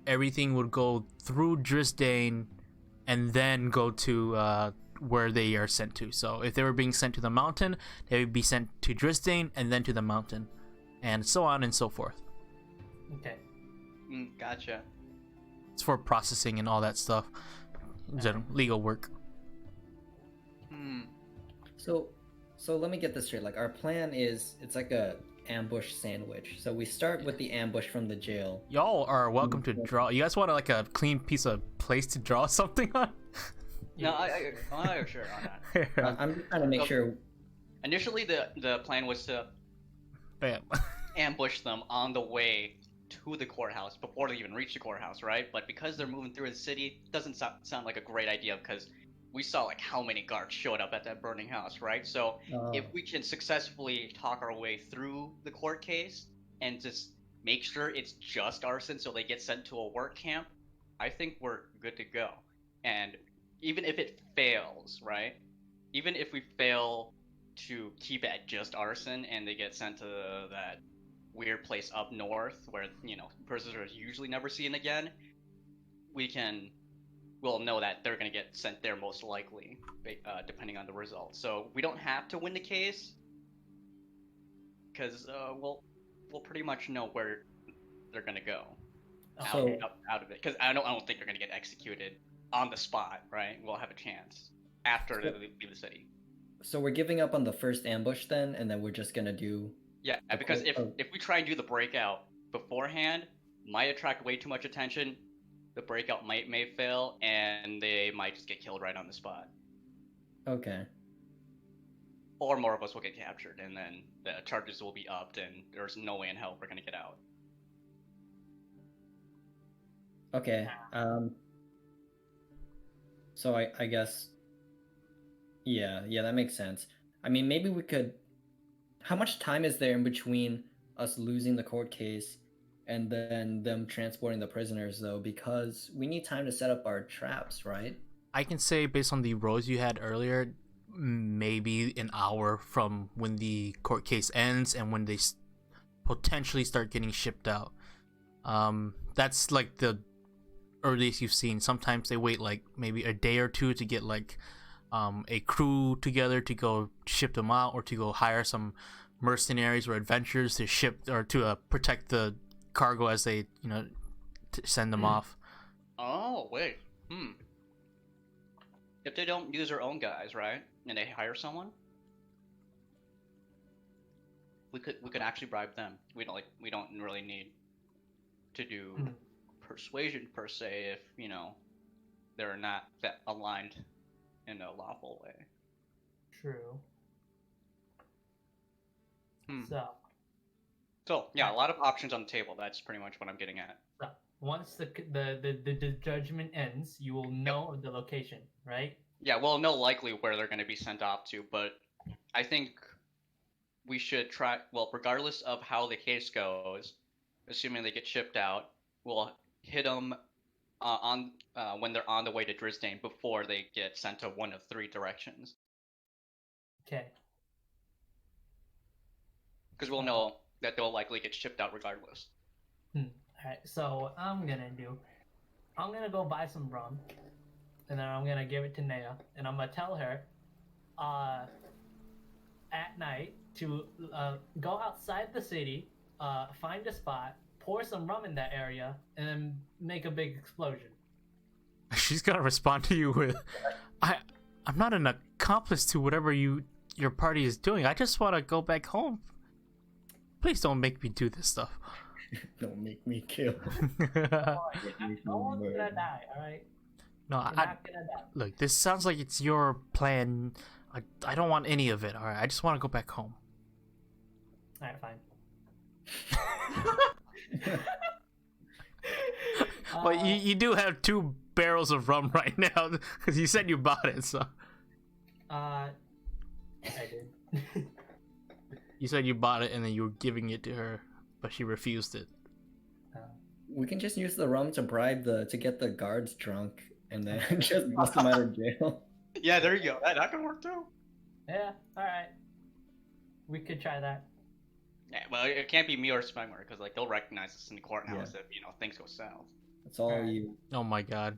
Speaker 1: everything would go through Drisdane and then go to where they are sent to. So if they were being sent to the mountain, they would be sent to Drisdane and then to the mountain, and so on and so forth.
Speaker 3: Okay.
Speaker 2: Gotcha.
Speaker 1: It's for processing and all that stuff. Legal work.
Speaker 5: So let me get this straight. Like our plan is, it's like a ambush sandwich. So we start with the ambush from the jail.
Speaker 1: Y'all are welcome to draw. You guys want like a clean piece of place to draw something on?
Speaker 2: No, I'm sure on that.
Speaker 5: I'm just trying to make sure.
Speaker 2: Initially, the plan was to
Speaker 1: Bam.
Speaker 2: ambush them on the way to the courthouse before they even reach the courthouse, right? But because they're moving through the city, it doesn't sound like a great idea because we saw like how many guards showed up at that burning house, right? So if we can successfully talk our way through the court case and just make sure it's just arson so they get sent to a work camp, I think we're good to go. And even if it fails, right? Even if we fail to keep it at just arson and they get sent to that weird place up north where, prisoners are usually never seen again, we'll know that they're going to get sent there most likely, depending on the results. So we don't have to win the case, because we'll pretty much know where they're going to go out of it. Because I don't think they're going to get executed on the spot, right? We'll have a chance after they leave the city.
Speaker 5: So we're giving up on the first ambush then, and then we're just gonna do.
Speaker 2: Yeah, because if we try and do the breakout beforehand, might attract way too much attention. The breakout may fail, and they might just get killed right on the spot.
Speaker 5: Okay.
Speaker 2: Or more of us will get captured, and then the charges will be upped, and there's no way in hell we're gonna get out.
Speaker 5: Okay. So I guess. Yeah, that makes sense. I mean, maybe we could. How much time is there in between us losing the court case and then them transporting the prisoners, though? Because we need time to set up our traps, right?
Speaker 1: I can say, based on the rolls you had earlier, maybe an hour from when the court case ends and when they potentially start getting shipped out. That's like the earliest you've seen. Sometimes they wait like maybe a day or two to get like a crew together to go ship them out, or to go hire some mercenaries or adventurers to ship or to protect the cargo as they send them off.
Speaker 2: Oh wait, if they don't use their own guys, right, and they hire someone, we could actually bribe them. We don't really need to do persuasion per se if they're not that aligned in a lawful way.
Speaker 3: True.
Speaker 2: Hmm.
Speaker 3: So,
Speaker 2: yeah, a lot of options on the table. That's pretty much what I'm getting at.
Speaker 3: once the judgment ends, you will know the location, right?
Speaker 2: Yeah, we'll know likely where they're going to be sent off to, but I think we should try. Well, regardless of how the case goes, assuming they get shipped out, we'll hit them on when they're on the way to Drisdane before they get sent to one of 3 directions.
Speaker 3: Okay.
Speaker 2: Because we'll know that they'll likely get shipped out regardless.
Speaker 3: Alright, so I'm gonna go buy some rum, and then I'm gonna give it to Naya, and I'm gonna tell her, at night to go outside the city, find a spot, pour some rum in that area, and then make a big explosion.
Speaker 1: She's gonna respond to you with, I'm not an accomplice to whatever your party is doing. I just want to go back home. Please don't make me do this stuff.
Speaker 5: Don't make me kill.
Speaker 3: No one's gonna die, alright?
Speaker 1: No,
Speaker 3: You're not gonna die.
Speaker 1: look, this sounds like it's your plan. I don't want any of it, alright? I just want to go back home.
Speaker 3: Alright, fine.
Speaker 1: Well, you do have 2 barrels of rum right now, because you said you bought it, so.
Speaker 3: I did.
Speaker 1: You said you bought it and then you were giving it to her, but she refused it.
Speaker 5: We can just use the rum to bribe to get the guards drunk, and then just bust them out of jail.
Speaker 2: Yeah, there you go. That can work too.
Speaker 3: Yeah, alright. We could try that.
Speaker 2: Yeah, well, it can't be me or Spengler because like they'll recognize us in the courthouse if things go south.
Speaker 5: That's all
Speaker 3: Alright.
Speaker 5: you.
Speaker 1: Oh my god.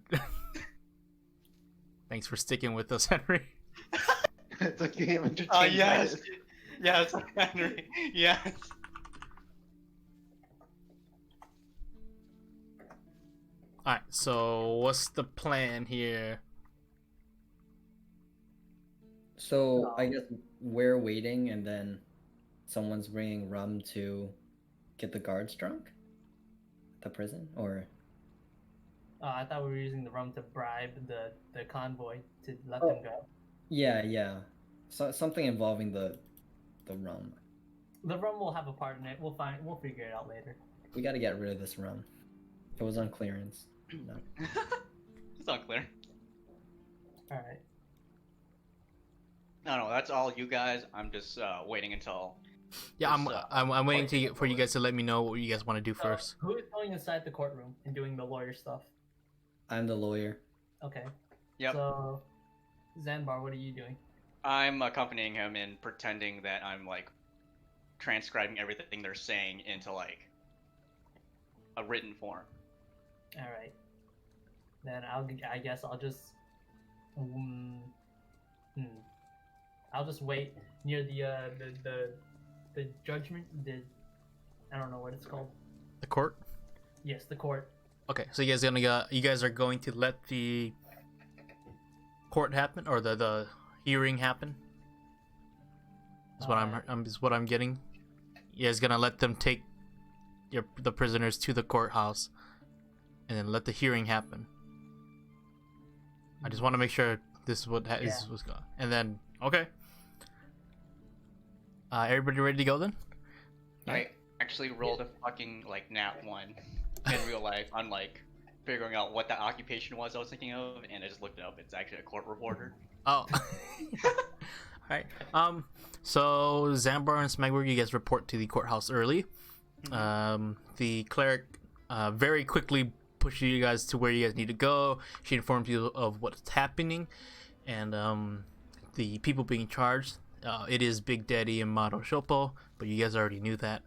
Speaker 1: Thanks for sticking with us, Henry.
Speaker 4: It's like game entertainment.
Speaker 2: Oh yes, yes, Henry, yes.
Speaker 1: Alright, so what's the plan here?
Speaker 5: So I guess we're waiting, and then someone's bringing rum to get the guards drunk at the prison, or
Speaker 3: I thought we were using the rum to bribe the convoy to let them go.
Speaker 5: yeah. So something involving the rum.
Speaker 3: The rum will have a part in it. We'll figure it out later.
Speaker 5: We got to get rid of this rum. It was on clearance. No.
Speaker 2: It's unclear.
Speaker 3: Alright.
Speaker 2: No, that's all you guys. I'm just waiting until.
Speaker 1: Yeah,
Speaker 2: this,
Speaker 1: I'm waiting for you guys to let me know what you guys want to do
Speaker 3: So,
Speaker 1: first.
Speaker 3: who is going inside the courtroom and doing the lawyer stuff?
Speaker 5: I'm the lawyer.
Speaker 3: Okay.
Speaker 2: Yep.
Speaker 3: So, Zanbar, what are you doing?
Speaker 2: I'm accompanying him and pretending that I'm like transcribing everything they're saying into like a written form.
Speaker 3: Alright. Then I guess I'll just I'll just wait near the judgment. I don't know what it's called.
Speaker 1: The court?
Speaker 3: Yes, the court.
Speaker 1: Okay, so you guys are going to let the court happen, or the hearing happen? Is what I'm getting. You guys gonna let them take the prisoners to the courthouse, and then let the hearing happen. I just want to make sure this is what's going. And then okay. Everybody ready to go then?
Speaker 2: I actually rolled a fucking like nat 1 in real life. I'm like figuring out what that occupation was I was thinking of, and I just looked it up. It's actually a court reporter.
Speaker 1: Oh. Alright. So Zambar and Smegler, you guys report to the courthouse early. The cleric very quickly pushes you guys to where you guys need to go. She informs you of what's happening, and the people being charged. It is Big Daddy and Mato Shopo, but you guys already knew that.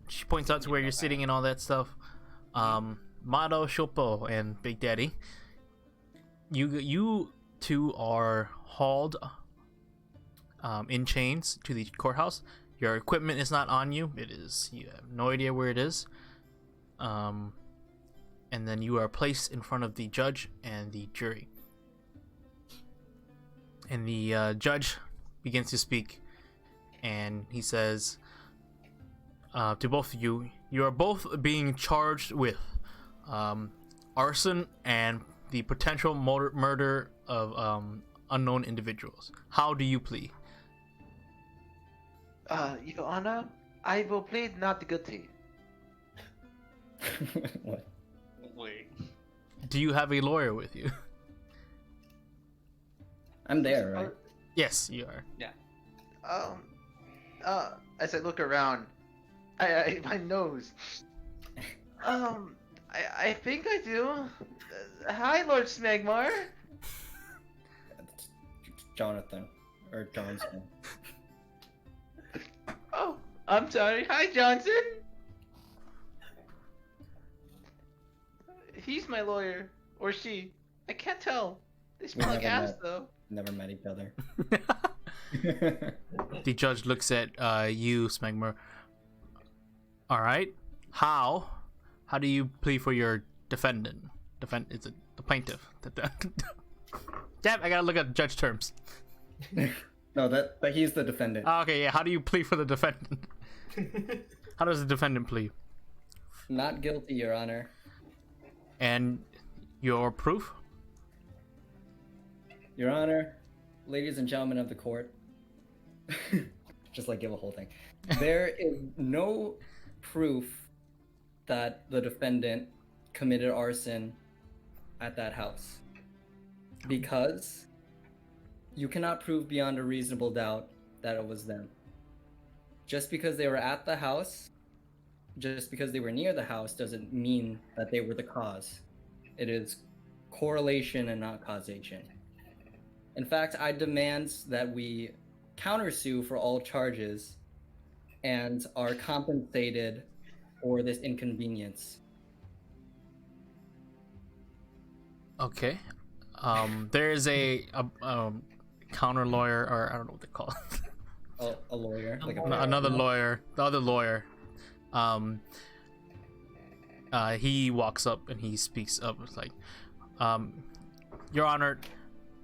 Speaker 1: She points out to where you're sitting and all that stuff. Mato Shopo and Big Daddy, you two are hauled in chains to the courthouse. Your equipment is not on you. You have no idea where it is. And then you are placed in front of the judge and the jury. And the judge begins to speak, and he says to both of you, you are both being charged with arson and the potential murder of unknown individuals. How do you plea?
Speaker 4: Your Honor, I will plead not guilty.
Speaker 5: What?
Speaker 2: Wait.
Speaker 1: Do you have a lawyer with you?
Speaker 5: I'm there, right?
Speaker 1: Yes, you are.
Speaker 4: As I look around, my nose. I think I do. Hi, Lord Smegmar.
Speaker 5: It's Jonathan or Johnson.
Speaker 4: Oh, I'm sorry. Hi, Johnson. He's my lawyer, or she. I can't tell. They smell like
Speaker 5: never
Speaker 4: ass,
Speaker 5: met.
Speaker 4: though.
Speaker 5: Never met each other.
Speaker 1: The judge looks at you, Smegmer. All right. How do you plead for your defendant? Is it the plaintiff? Damn, I gotta look at judge terms.
Speaker 5: No, that he's the defendant.
Speaker 1: Okay, yeah. How do you plead for the defendant? How does the defendant plead?
Speaker 5: Not guilty, Your Honor.
Speaker 1: And your proof?
Speaker 5: Your Honor, ladies and gentlemen of the court, just like give a whole thing. There is no proof that the defendant committed arson at that house because you cannot prove beyond a reasonable doubt that it was them. Just because they were at the house, just because they were near the house doesn't mean that they were the cause. It is correlation and not causation. In fact, I demand that we countersue for all charges and are compensated for this inconvenience.
Speaker 1: Okay. There is a counter lawyer, or I don't know what they call it.
Speaker 5: A lawyer, like
Speaker 1: Another lawyer. The other lawyer. He walks up and he speaks up. It's like, Your Honor,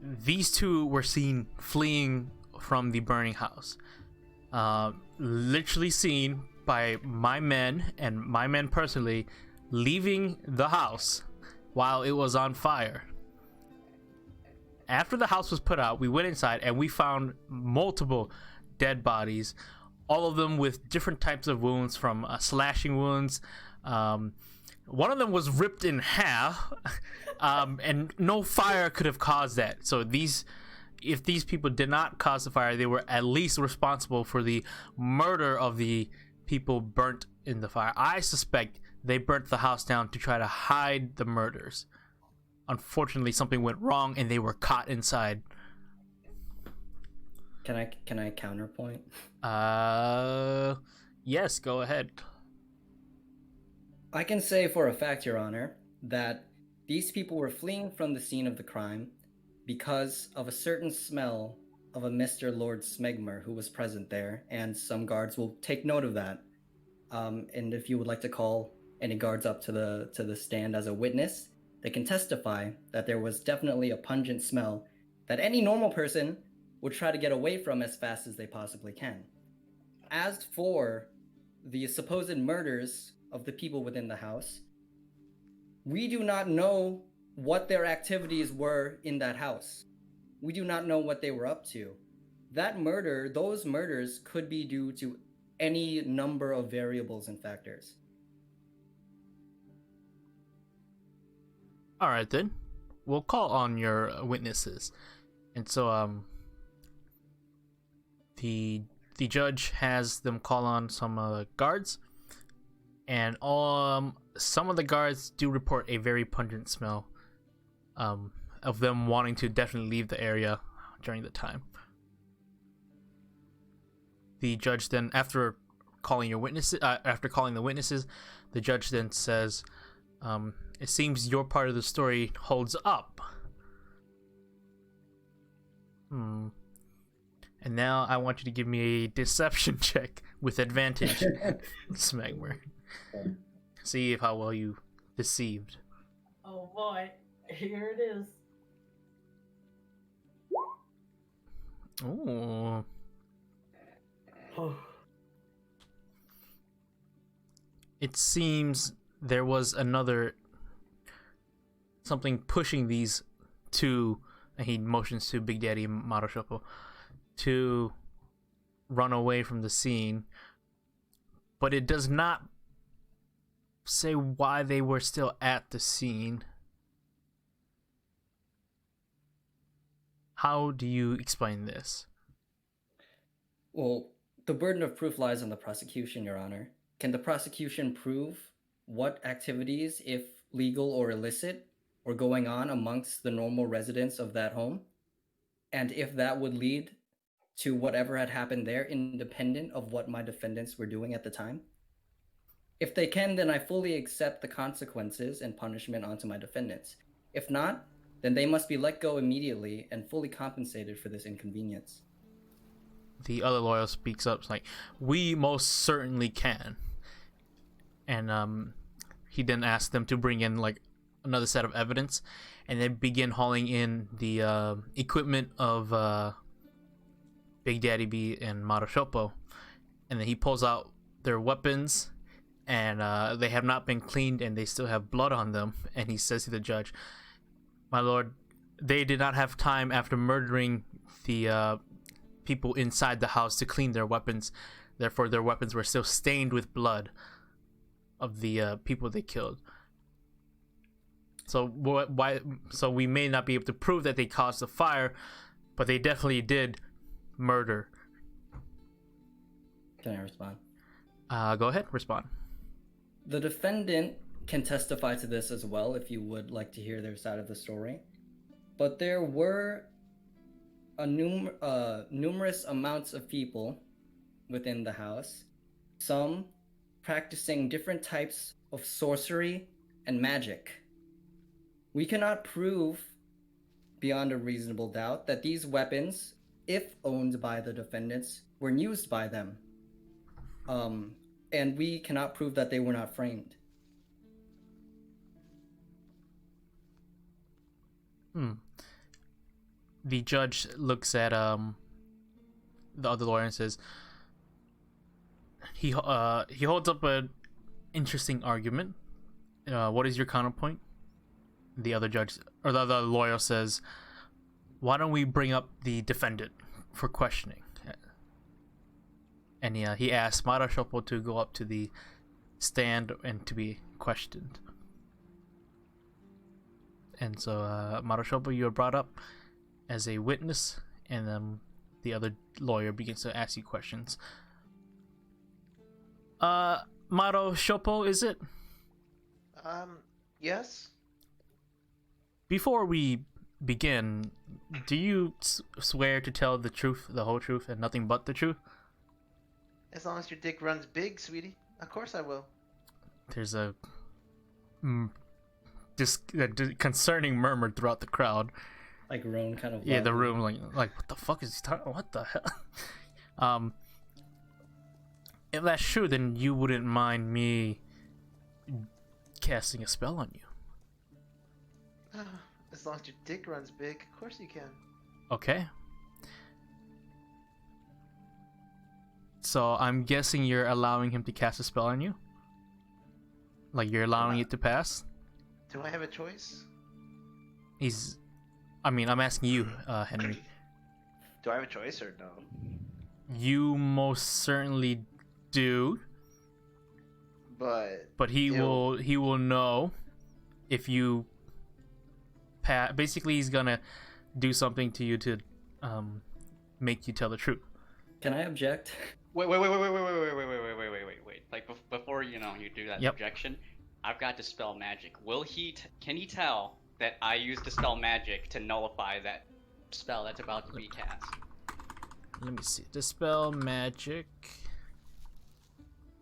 Speaker 1: these two were seen fleeing from the burning house. Literally seen by my men and my men personally leaving the house while it was on fire. After the house was put out, we went inside and we found multiple dead bodies, all of them with different types of wounds, from slashing wounds. One of them was ripped in half, and no fire could have caused that. So if these people did not cause the fire, they were at least responsible for the murder of the people burnt in the fire. I suspect they burnt the house down to try to hide the murders. Unfortunately, something went wrong and they were caught inside.
Speaker 5: Can I counterpoint?
Speaker 1: Yes, go ahead.
Speaker 5: I can say for a fact, Your Honor, that these people were fleeing from the scene of the crime because of a certain smell of a Mr. Lord Smegmer who was present there, and some guards will take note of that. And if you would like to call any guards up to the stand as a witness, they can testify that there was definitely a pungent smell that any normal person would try to get away from as fast as they possibly can. As for the supposed murders of the people within the house, we do not know what their activities were in that house. We do not know what they were up to. Those murders could be due to any number of variables and factors.
Speaker 1: All right, then. We'll call on your witnesses. And so, the judge has them call on some guards. And some of the guards do report a very pungent smell of them wanting to definitely leave the area during the time. The judge then, after calling the witnesses, the judge then says, "It seems your part of the story holds up. And now I want you to give me a deception check with advantage, Smegmer. See how well you deceived."
Speaker 3: Oh boy, here it is.
Speaker 1: Ooh. It seems there was something pushing these two and he motions to Big Daddy Maroshopo to run away from the scene, but it does not say why they were still at the scene. How do you explain this?
Speaker 5: Well, the burden of proof lies on the prosecution, Your Honor. Can the prosecution prove what activities, if legal or illicit, were going on amongst the normal residents of that home? And if that would lead to whatever had happened there, independent of what my defendants were doing at the time? If they can, then I fully accept the consequences and punishment onto my defendants. If not, then they must be let go immediately and fully compensated for this inconvenience.
Speaker 1: The other lawyer speaks up, like, we most certainly can. And he then asks them to bring in like another set of evidence, and they begin hauling in the equipment of Big Daddy B and Maroshopo, and then he pulls out their weapons, and they have not been cleaned, and they still have blood on them. And he says to the judge, "My lord, they did not have time after murdering the people inside the house to clean their weapons. Therefore, their weapons were still stained with blood of the people they killed. So why? So we may not be able to prove that they caused the fire, but they definitely did murder."
Speaker 5: Can I respond?
Speaker 1: Go ahead, respond.
Speaker 5: The defendant can testify to this as well if you would like to hear their side of the story. But there were numerous amounts of people within the house, some practicing different types of sorcery and magic. We cannot prove beyond a reasonable doubt that these weapons, if owned by the defendants, were used by them. And we cannot prove that they were not framed.
Speaker 1: The judge looks at the other lawyer and says, he holds up an interesting argument. What is your counterpoint? The other judge, or the other lawyer, says, "Why don't we bring up the defendant for questioning?" And he asks Maroshopo to go up to the stand and to be questioned. And so Maroshopo, you are brought up as a witness, and the other lawyer begins to ask you questions. Maroshopo, is it?
Speaker 4: Yes?
Speaker 1: Before we begin, do you swear to tell the truth, the whole truth, and nothing but the truth?
Speaker 4: As long as your dick runs big, sweetie. Of course I will.
Speaker 1: There's a concerning murmur throughout the crowd.
Speaker 5: Like Roan kind of.
Speaker 1: Yeah, the room, like what the fuck is he talking? What the hell? If that's true, then you wouldn't mind me casting a spell on you.
Speaker 4: As long as your dick runs big, of course you can.
Speaker 1: Okay. So I'm guessing you're allowing him to cast a spell on you? Like you're allowing it to pass?
Speaker 4: Do I have a choice?
Speaker 1: I'm asking you, Henry.
Speaker 4: Do I have a choice or no?
Speaker 1: You most certainly do.
Speaker 4: But
Speaker 1: he will know if you basically he's gonna do something to you to make you tell the truth.
Speaker 5: Can I object?
Speaker 2: Wait. Like before you do that objection, I've got dispel magic. Can he tell that I used dispel magic to nullify that spell that's about to be cast?
Speaker 1: Let me see. Dispel magic.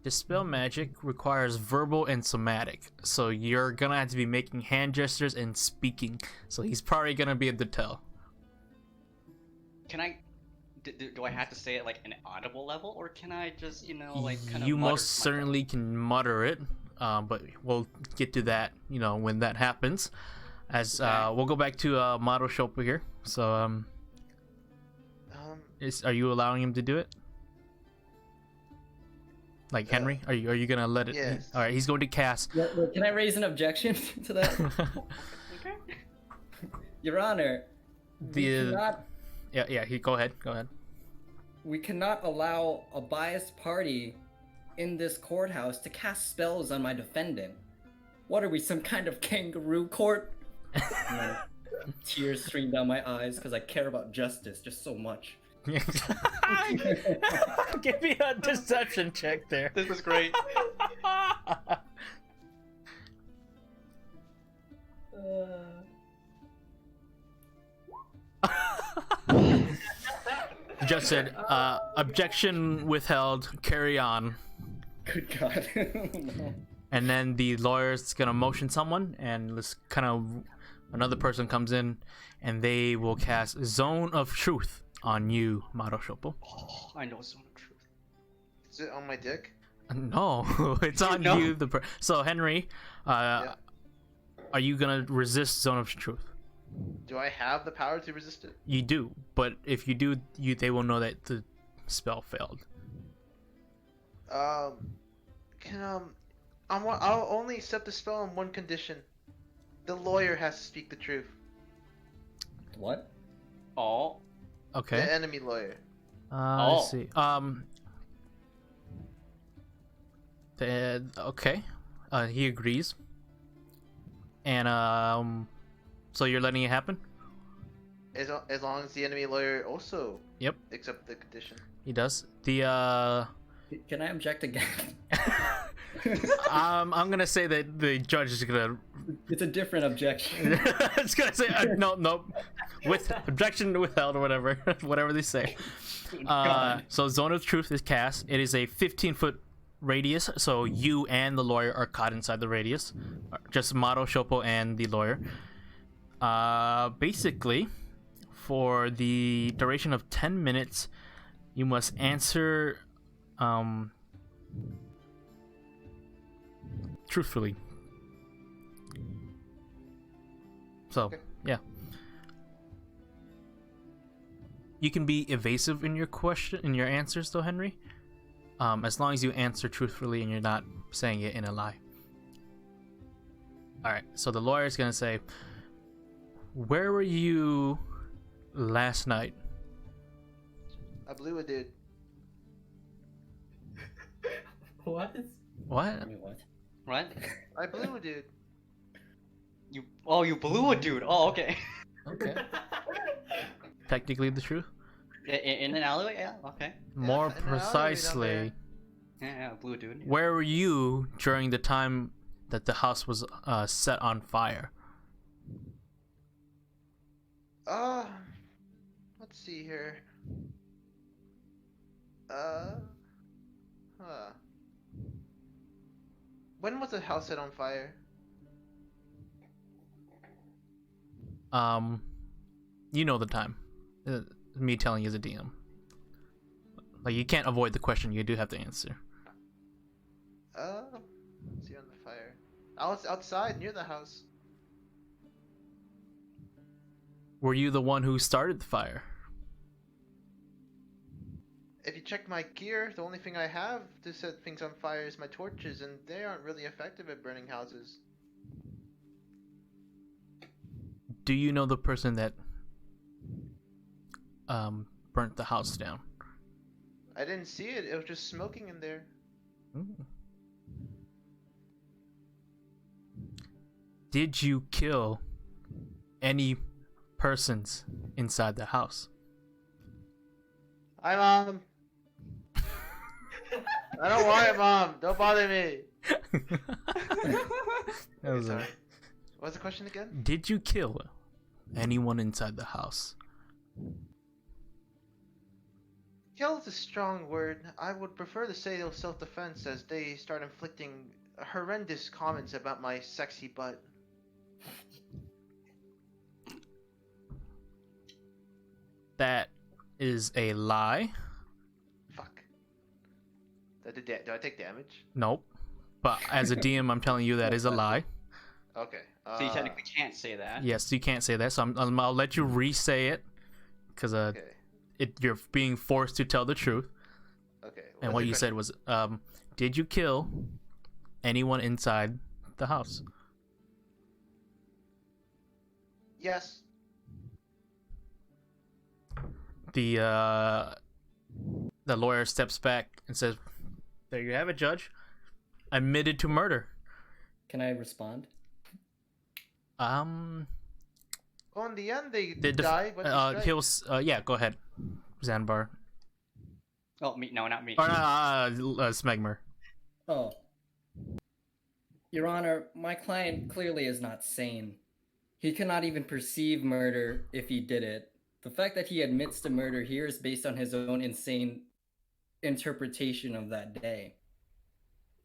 Speaker 1: Dispel magic requires verbal and somatic, so you're gonna have to be making hand gestures and speaking. So he's probably gonna be able to tell.
Speaker 2: Can I? Do I have to say it like an audible level, or can I just kind of?
Speaker 1: You most certainly can mutter it, but we'll get to that when that happens. As we'll go back to Maroshopo here. So are you allowing him to do it? Like Henry, are you gonna let it?
Speaker 4: Yes.
Speaker 1: All right, he's going to cast.
Speaker 5: Well, can I raise an objection to that?
Speaker 2: Okay.
Speaker 5: Your Honor,
Speaker 1: The yeah. He go ahead.
Speaker 5: We cannot allow a biased party in this courthouse to cast spells on my defendant. What are we, some kind of kangaroo court? Tears stream down my eyes because I care about justice just so much.
Speaker 1: Give me a deception check there.
Speaker 2: This is great.
Speaker 1: Judge said, objection withheld, carry on.
Speaker 5: Good God. No.
Speaker 1: And then the lawyer's gonna motion someone, and this kind of another person comes in, and they will cast Zone of Truth on you, Maro Shoppo.
Speaker 2: Oh, I know Zone of Truth.
Speaker 4: Is it on my dick?
Speaker 1: No, it's on
Speaker 2: No.
Speaker 1: you. So Henry,
Speaker 4: Yeah.
Speaker 1: are you gonna resist Zone of Truth?
Speaker 4: Do I have the power to resist it?
Speaker 1: You do, but if you do, they will know that the spell failed.
Speaker 4: I'll only accept the spell on one condition. The lawyer has to speak the truth.
Speaker 5: What?
Speaker 2: Oh.
Speaker 1: Okay.
Speaker 4: The enemy lawyer.
Speaker 1: Let's see. Okay. He agrees. And so you're letting it happen?
Speaker 4: As long as the enemy lawyer also
Speaker 1: Yep.
Speaker 4: accept the condition.
Speaker 1: He does. The
Speaker 5: Can I object again?
Speaker 1: I'm gonna say that the judge is gonna.
Speaker 5: It's a different objection.
Speaker 1: It's gonna say no, with objection withheld or whatever they say. So Zone of Truth is cast. It is a 15-foot radius, so you and the lawyer are caught inside the radius. Just Maro, Shoppo, and the lawyer. Basically, for the duration of 10 minutes, you must answer truthfully. So,
Speaker 4: Okay.
Speaker 1: yeah. You can be evasive in your answers though, Henry. As long as you answer truthfully and you're not saying it in a lie. Alright, so the lawyer is gonna say, where were you last night?
Speaker 4: I blew a dude.
Speaker 3: What?
Speaker 1: What?
Speaker 5: Wait, what?
Speaker 2: What?
Speaker 4: I blew a dude.
Speaker 2: You blew a dude. Oh, okay.
Speaker 1: Okay. Technically the truth.
Speaker 2: In an alleyway? Yeah, okay.
Speaker 1: More
Speaker 4: in an alleyway down
Speaker 1: precisely,
Speaker 2: Yeah, blew a dude.
Speaker 1: where were you during the time that the house was set on fire?
Speaker 4: Let's see here. When was the house set on fire?
Speaker 1: You know the time. Me telling you as a DM. Like, you can't avoid the question, you do have to answer.
Speaker 4: Let's see, on the fire. I was outside near the house.
Speaker 1: Were you the one who started the fire?
Speaker 4: If you check my gear, the only thing I have to set things on fire is my torches, and they aren't really effective at burning houses.
Speaker 1: Do you know the person that burnt the house down?
Speaker 4: I didn't see it, it was just smoking in there.
Speaker 1: Ooh. Did you kill any persons inside the house?
Speaker 4: Hi, Mom! I don't want it, Mom! Don't bother me!
Speaker 1: That was
Speaker 4: Sorry. What's the question again?
Speaker 1: Did you kill anyone inside the house?
Speaker 4: Kill is a strong word. I would prefer to say it was self-defense as they start inflicting horrendous comments about my sexy butt.
Speaker 1: That is a lie.
Speaker 4: Fuck. Do I take damage?
Speaker 1: Nope. But as a DM, I'm telling you that is a lie.
Speaker 4: Okay.
Speaker 2: So you technically can't say that.
Speaker 1: Yes, you can't say that. So I'll let you re-say it, because
Speaker 4: Okay.
Speaker 1: you're being forced to tell the truth.
Speaker 4: Okay.
Speaker 1: And
Speaker 4: what's
Speaker 1: what
Speaker 4: the
Speaker 1: you said was, did you kill anyone inside the house?
Speaker 4: Yes.
Speaker 1: The lawyer steps back and says, "There you have it, Judge. Admitted to murder."
Speaker 5: Can I respond?
Speaker 4: Well, in the end, they
Speaker 1: The
Speaker 4: die, but they
Speaker 1: he was yeah. Go ahead, Zanbar.
Speaker 2: Oh, me? No, not me.
Speaker 1: Or Smegmer.
Speaker 5: Oh. Your Honor, my client clearly is not sane. He cannot even perceive murder if he did it. The fact that he admits to murder here is based on his own insane interpretation of that day.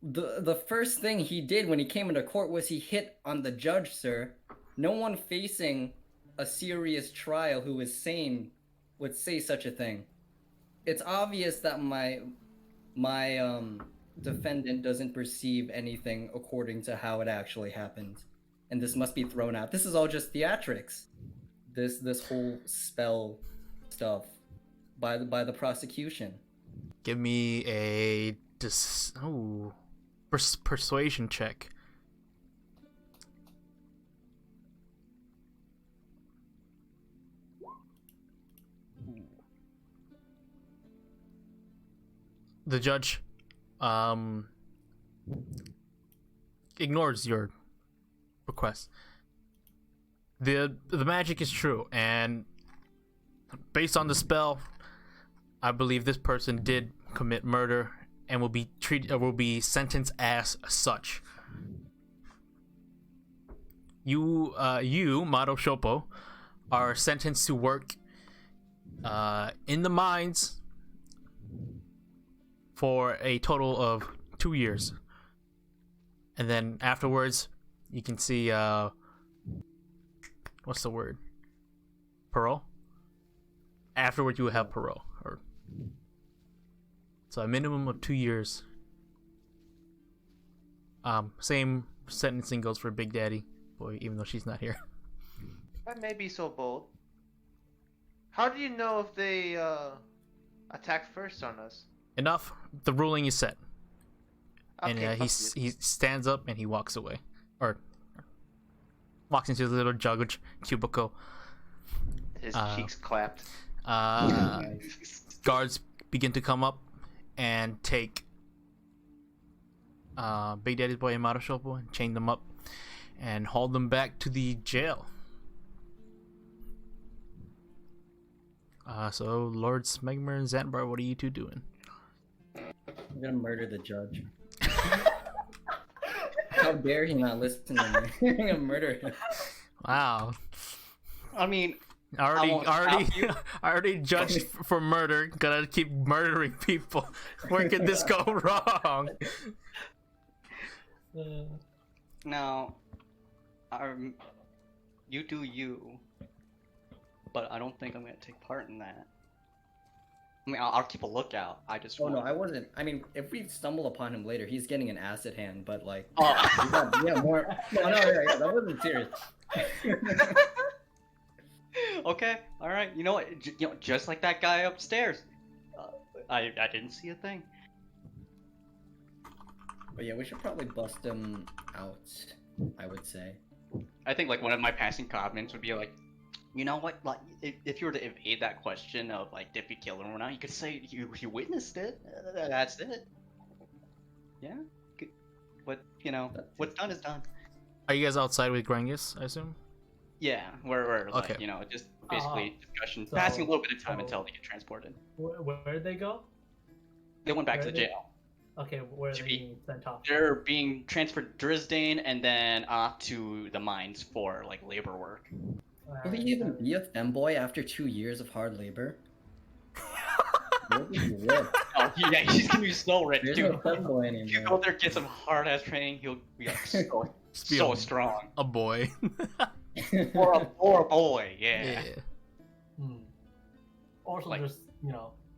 Speaker 5: The first thing he did when he came into court was he hit on the judge, sir. No one facing a serious trial who is sane would say such a thing. It's obvious that my defendant doesn't perceive anything according to how it actually happened, and this must be thrown out. This is all just theatrics. This whole spell stuff by the prosecution.
Speaker 1: Give me a persuasion check. The judge ignores your request. The magic is true, and based on the spell, I believe this person did commit murder and will be sentenced as such. You, Mado Shopo, are sentenced to work in the mines for a total of 2 years, and then afterwards, you can see what's the word? Parole. Afterwards, you will have parole, so a minimum of 2 years. Same sentencing goes for Big Daddy Boy, even though she's not here.
Speaker 4: That may be so bold. How do you know if they attack first on us?
Speaker 1: Enough. The ruling is set, and
Speaker 4: Okay,
Speaker 1: he stands up and he walks away, or walks into the little judge cubicle.
Speaker 4: His cheeks clapped.
Speaker 1: Guards begin to come up and take Big Daddy's Boy and Marashopo and chain them up and haul them back to the jail. So Lord Smegmer and Zanbar, what are you two doing?
Speaker 5: I'm gonna murder the judge. How dare he not listen to me? I'm gonna murder him.
Speaker 1: Wow.
Speaker 2: I mean,
Speaker 1: I already judged for murder. Gonna keep murdering people. Where could this go wrong?
Speaker 2: now, you do you, but I don't think I'm gonna take part in that. I mean, I'll keep a lookout. I just.
Speaker 5: Oh no, I wasn't. I mean, if we stumble upon him later, he's getting an acid hand. But like,
Speaker 2: Oh.
Speaker 5: yeah, more. No, yeah, that wasn't serious.
Speaker 2: Okay, all right. You know what? Just like that guy upstairs. I didn't see a thing.
Speaker 5: But yeah, we should probably bust him out. I would say.
Speaker 2: I think like one of my passing comments would be like, you know what? Like, if you were to evade that question of like, did we kill him or not, you could say you witnessed it. That's it. Yeah. But you know, what's done is done.
Speaker 1: Are you guys outside with Grangus, I assume?
Speaker 2: Yeah, we're like,
Speaker 1: Okay.
Speaker 2: you know, just basically discussion,
Speaker 3: So-
Speaker 2: passing a little bit of time
Speaker 3: so-
Speaker 2: until they get transported.
Speaker 3: Where'd they go?
Speaker 2: They went back
Speaker 3: Where
Speaker 2: to the
Speaker 3: they-
Speaker 2: jail.
Speaker 3: Okay, where are
Speaker 2: To
Speaker 3: they
Speaker 2: be-
Speaker 3: being sent off?
Speaker 2: They're being transferred to Drisdane and then off to the mines for like labor work.
Speaker 5: Will he even be a femboy after 2 years of hard labor? What would you live?
Speaker 2: Oh, yeah, he's gonna be so rich,
Speaker 5: There's
Speaker 2: dude.
Speaker 5: no femboy
Speaker 2: If you go
Speaker 5: anymore.
Speaker 2: there, get some hard ass training, he'll be like so,
Speaker 1: Just be
Speaker 2: so
Speaker 1: a-
Speaker 2: strong.
Speaker 1: A boy.
Speaker 2: Or a boy, yeah.
Speaker 3: Also,
Speaker 2: Like-
Speaker 3: just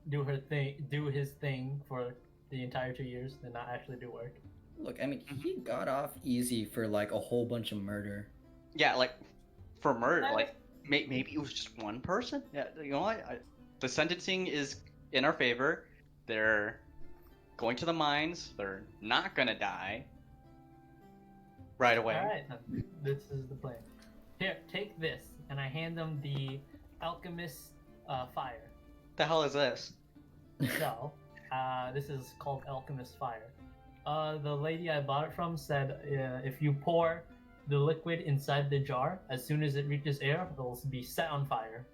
Speaker 3: do his thing for the entire 2 years, and not actually do work.
Speaker 5: Look, I mean, he got off easy for like a whole bunch of murder.
Speaker 2: Yeah, like for murder, like maybe it was just one person. Yeah, you know what? The sentencing is in our favor. They're going to the mines. They're not gonna die right away.
Speaker 3: All right, then. This is the plan. Here, take this, and I hand them the alchemist fire.
Speaker 2: The hell is this?
Speaker 3: So, this is called Alchemist Fire. The lady I bought it from said if you pour the liquid inside the jar, as soon as it reaches air, it'll be set on fire.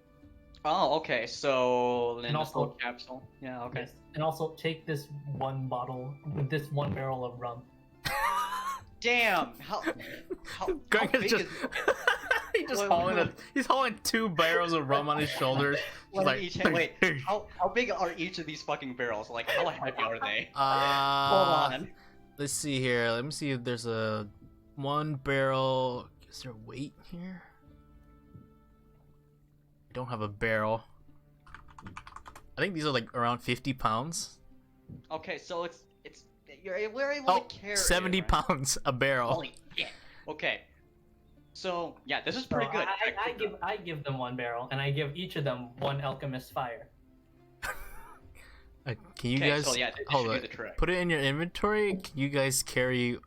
Speaker 2: Oh, okay. So in
Speaker 3: And
Speaker 2: this little
Speaker 3: also-
Speaker 2: capsule. Yeah. Okay.
Speaker 3: Yes. And also take this one barrel of rum.
Speaker 2: Damn. How
Speaker 1: Greg is
Speaker 2: big
Speaker 1: just
Speaker 2: is
Speaker 1: he's just
Speaker 2: Wait,
Speaker 1: hauling
Speaker 2: wait.
Speaker 1: he's hauling 2 barrels of rum on his shoulders. Just
Speaker 2: what
Speaker 1: like
Speaker 2: each? Wait. How big are each of these fucking barrels? Like how heavy are they? Hold on.
Speaker 1: Let's see here. Let me see if there's a 1 barrel. Is there weight here? I don't have a barrel. I think these are like around 50 pounds.
Speaker 2: Okay, so we're able to carry
Speaker 1: 70
Speaker 2: it, right?
Speaker 1: pounds a barrel.
Speaker 2: Holy shit. Okay. So yeah, this is pretty
Speaker 3: So
Speaker 2: good.
Speaker 3: I give them 1 barrel, and I give each of them 1 Alchemist Fire.
Speaker 1: Can you
Speaker 2: Okay,
Speaker 1: guys
Speaker 2: so yeah, this
Speaker 1: hold
Speaker 2: should do
Speaker 1: on?
Speaker 2: the trick.
Speaker 1: Put it in your inventory. Can you guys carry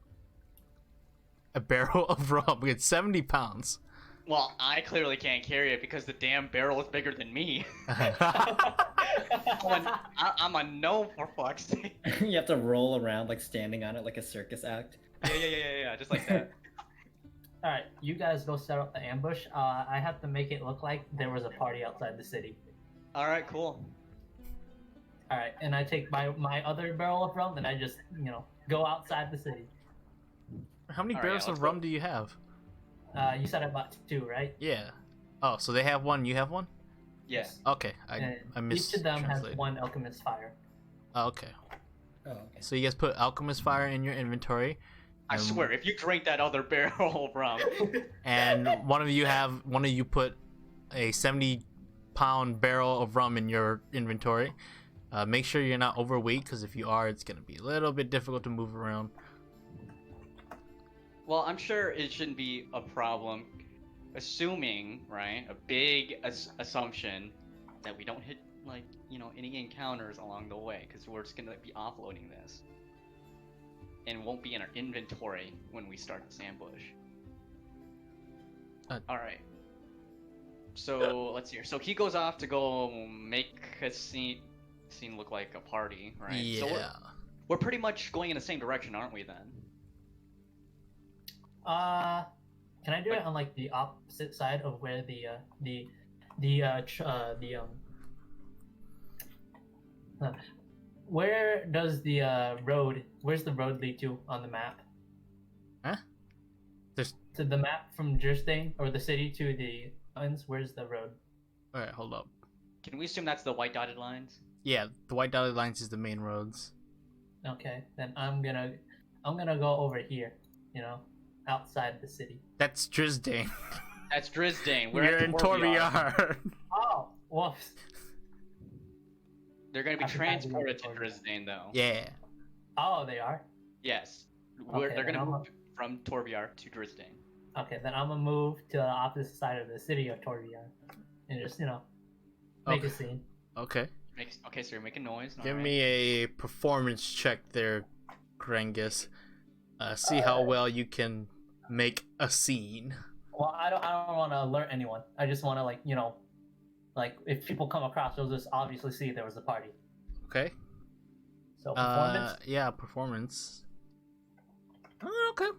Speaker 1: a barrel of rum? It's 70 pounds.
Speaker 2: Well, I clearly can't carry it because the damn barrel is bigger than me. I'm a no for fuck's sake.
Speaker 5: You have to roll around like standing on it like a circus act.
Speaker 2: Yeah, just like that.
Speaker 3: Alright, you guys go set up the ambush. I have to make it look like there was a party outside the city.
Speaker 2: All right, cool.
Speaker 3: Alright, and I take my other barrel of rum, and I just, go outside the city.
Speaker 1: How many
Speaker 2: All right,
Speaker 1: barrels
Speaker 2: yeah, let's
Speaker 1: of
Speaker 2: go.
Speaker 1: rum do you have?
Speaker 3: You said I bought 2, right?
Speaker 1: Yeah. Oh, so they have 1. You have 1.
Speaker 2: Yes.
Speaker 1: Okay,
Speaker 3: And
Speaker 1: I missed.
Speaker 3: each of them has 1 Alchemist Fire.
Speaker 1: Oh, okay.
Speaker 5: Oh, okay.
Speaker 1: So you guys put Alchemist Fire in your inventory.
Speaker 2: I swear, if you drink that other barrel of rum,
Speaker 1: And one of you put a 70-pound barrel of rum in your inventory. Make sure you're not overweight, because if you are, it's gonna be a little bit difficult to move around.
Speaker 2: well, I'm sure it shouldn't be a problem, assuming, right, a big assumption that we don't hit, like, any encounters along the way, because we're just gonna be offloading this. And won't be in our inventory when we start this ambush. Alright. So, let's see here. So he goes off to go make a scene look like a party, right?
Speaker 1: Yeah.
Speaker 2: So we're pretty much going in the same direction, aren't we, then?
Speaker 3: Can I do it on like the opposite side of where where does the where's the road lead to on the map?
Speaker 1: Huh? There's.
Speaker 3: To the map from Dristain or the city to the islands, where's the road?
Speaker 1: Alright, hold up.
Speaker 2: Can we assume that's the white dotted lines?
Speaker 1: Yeah, the white dotted lines is the main roads.
Speaker 3: Okay, then I'm gonna go over here, outside the city.
Speaker 1: That's Drisdane.
Speaker 2: That's Drisdane. We're
Speaker 1: You're
Speaker 2: at
Speaker 1: in
Speaker 2: Torviar.
Speaker 1: Torviar.
Speaker 3: Oh, whoops.
Speaker 2: They're gonna be
Speaker 3: I forgot to
Speaker 2: transported to
Speaker 3: leave
Speaker 2: Drisdane, though.
Speaker 1: Yeah.
Speaker 3: Oh, they are?
Speaker 2: Yes.
Speaker 3: Okay,
Speaker 2: They're
Speaker 3: then
Speaker 2: gonna
Speaker 3: I'm
Speaker 2: move from Torviar to Drisdane.
Speaker 3: Okay, then I'm gonna move to the opposite side of the city of Torviar. And just, make
Speaker 1: Okay.
Speaker 3: a scene.
Speaker 1: Okay.
Speaker 2: Okay, so you're making noise.
Speaker 1: Give
Speaker 2: alright.
Speaker 1: me a performance check there, Grengus. See how well you can make a scene.
Speaker 3: Well, I don't want to alert anyone. I just want to, if people come across, they'll just obviously see there was a party.
Speaker 1: Okay.
Speaker 3: So, performance?
Speaker 1: Yeah, performance. Okay.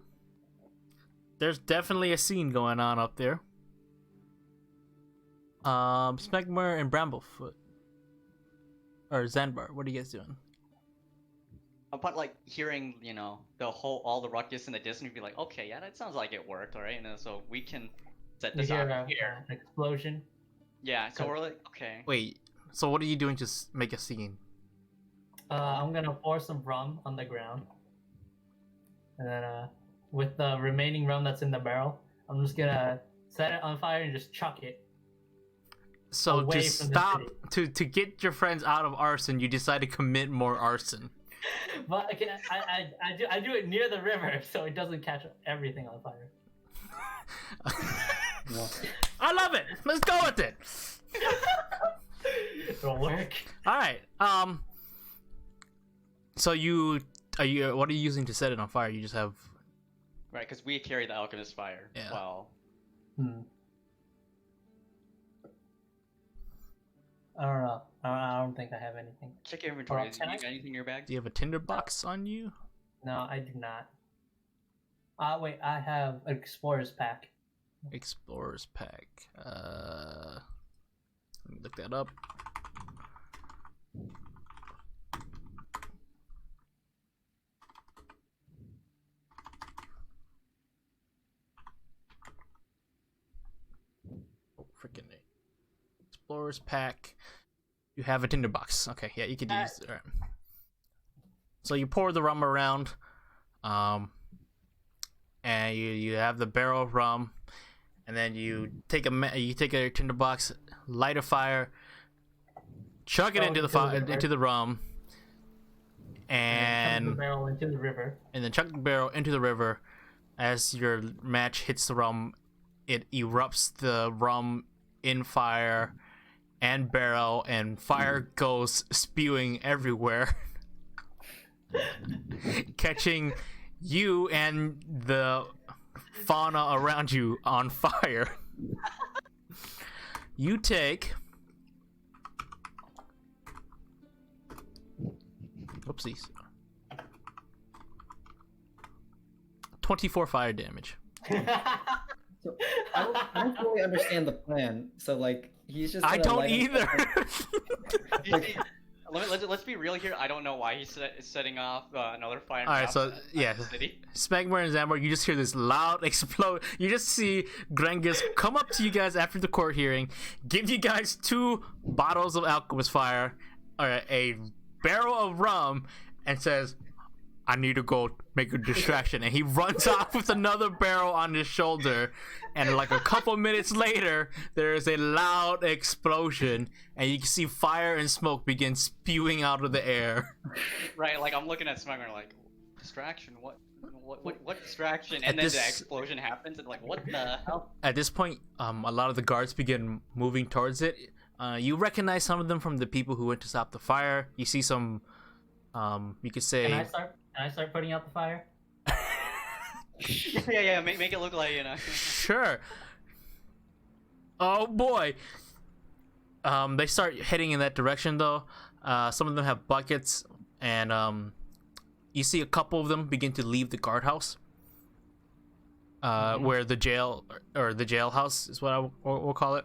Speaker 1: There's definitely a scene going on up there. Smegmer and Bramblefoot. Or Zanbar, what are you guys doing?
Speaker 2: Upon hearing, all the ruckus in the distance, be like, okay, yeah, that sounds like it worked, alright? And so we can set
Speaker 3: You
Speaker 2: this
Speaker 3: hear
Speaker 2: up here.
Speaker 3: an explosion.
Speaker 2: Yeah, so
Speaker 3: Okay.
Speaker 2: we're like, okay.
Speaker 1: Wait, so what are you doing to make a scene?
Speaker 3: I'm gonna pour some rum on the ground. And then, with the remaining rum that's in the barrel, I'm just gonna set it on fire and just chuck it.
Speaker 1: So
Speaker 3: Away
Speaker 1: to
Speaker 3: from the
Speaker 1: stop, to get your friends out of arson, you decide to commit more arson.
Speaker 3: But I do it near the river so it doesn't catch everything on fire.
Speaker 1: I love it. Let's go with it.
Speaker 3: It'll work.
Speaker 1: All right. So what are you using to set it on fire? You just have.
Speaker 2: Right, because we carry the alchemist fire.
Speaker 1: Yeah.
Speaker 2: Well,
Speaker 3: I don't know. I don't think I have anything.
Speaker 2: Check your inventory.
Speaker 3: Well,
Speaker 2: Do
Speaker 3: can
Speaker 2: you
Speaker 3: I-
Speaker 2: got anything in your bag?
Speaker 1: Do you have a tinderbox on you?
Speaker 3: No, I do not. Wait, I have an explorer's pack.
Speaker 1: Explorer's pack. Let me look that up. Oh, freaking Explorer's pack. You have a tinderbox. Okay, yeah, you could use it. All right. So you pour the rum around, and you have the barrel of rum, and then you take a tinderbox, light a fire, chuck it into the rum,
Speaker 3: Chuck the
Speaker 1: and
Speaker 3: barrel into the river.
Speaker 1: then chuck the barrel into the river. As your match hits the rum, it erupts the rum in fire and barrel, and fire goes spewing everywhere, catching you and the fauna around you on fire. You take whoopsies 24 fire damage.
Speaker 5: So I don't really understand the plan. So like he's just.
Speaker 1: I
Speaker 5: gonna
Speaker 1: don't
Speaker 5: light up-
Speaker 1: either.
Speaker 2: Let's be real here. I don't know why he's setting off another fire.
Speaker 1: All right, so yeah,
Speaker 2: city.
Speaker 1: Smegmar and Zambar, you just hear this loud explode. You just see Grengus come up to you guys after the court hearing, give you guys 2 bottles of alchemist fire, or a barrel of rum, and says, "I need to go make a distraction." And he runs off with another barrel on his shoulder. And like a couple minutes later, there is a loud explosion, and you can see fire and smoke begin spewing out of the air.
Speaker 2: Right, like I'm looking at Smugger like, distraction? What distraction?
Speaker 1: At
Speaker 2: And then
Speaker 1: this-
Speaker 2: the explosion happens, and like, what the hell?
Speaker 1: At this point, a lot of the guards begin moving towards it. You recognize some of them from the people who went to stop the fire. You see some, you could say.
Speaker 3: Can I start putting out the fire?
Speaker 2: yeah, make it look like, you know.
Speaker 1: Sure. Oh boy. They start heading in that direction though. Some of them have buckets, and you see a couple of them begin to leave the guardhouse. Where the jail or the jailhouse is what we'll call it.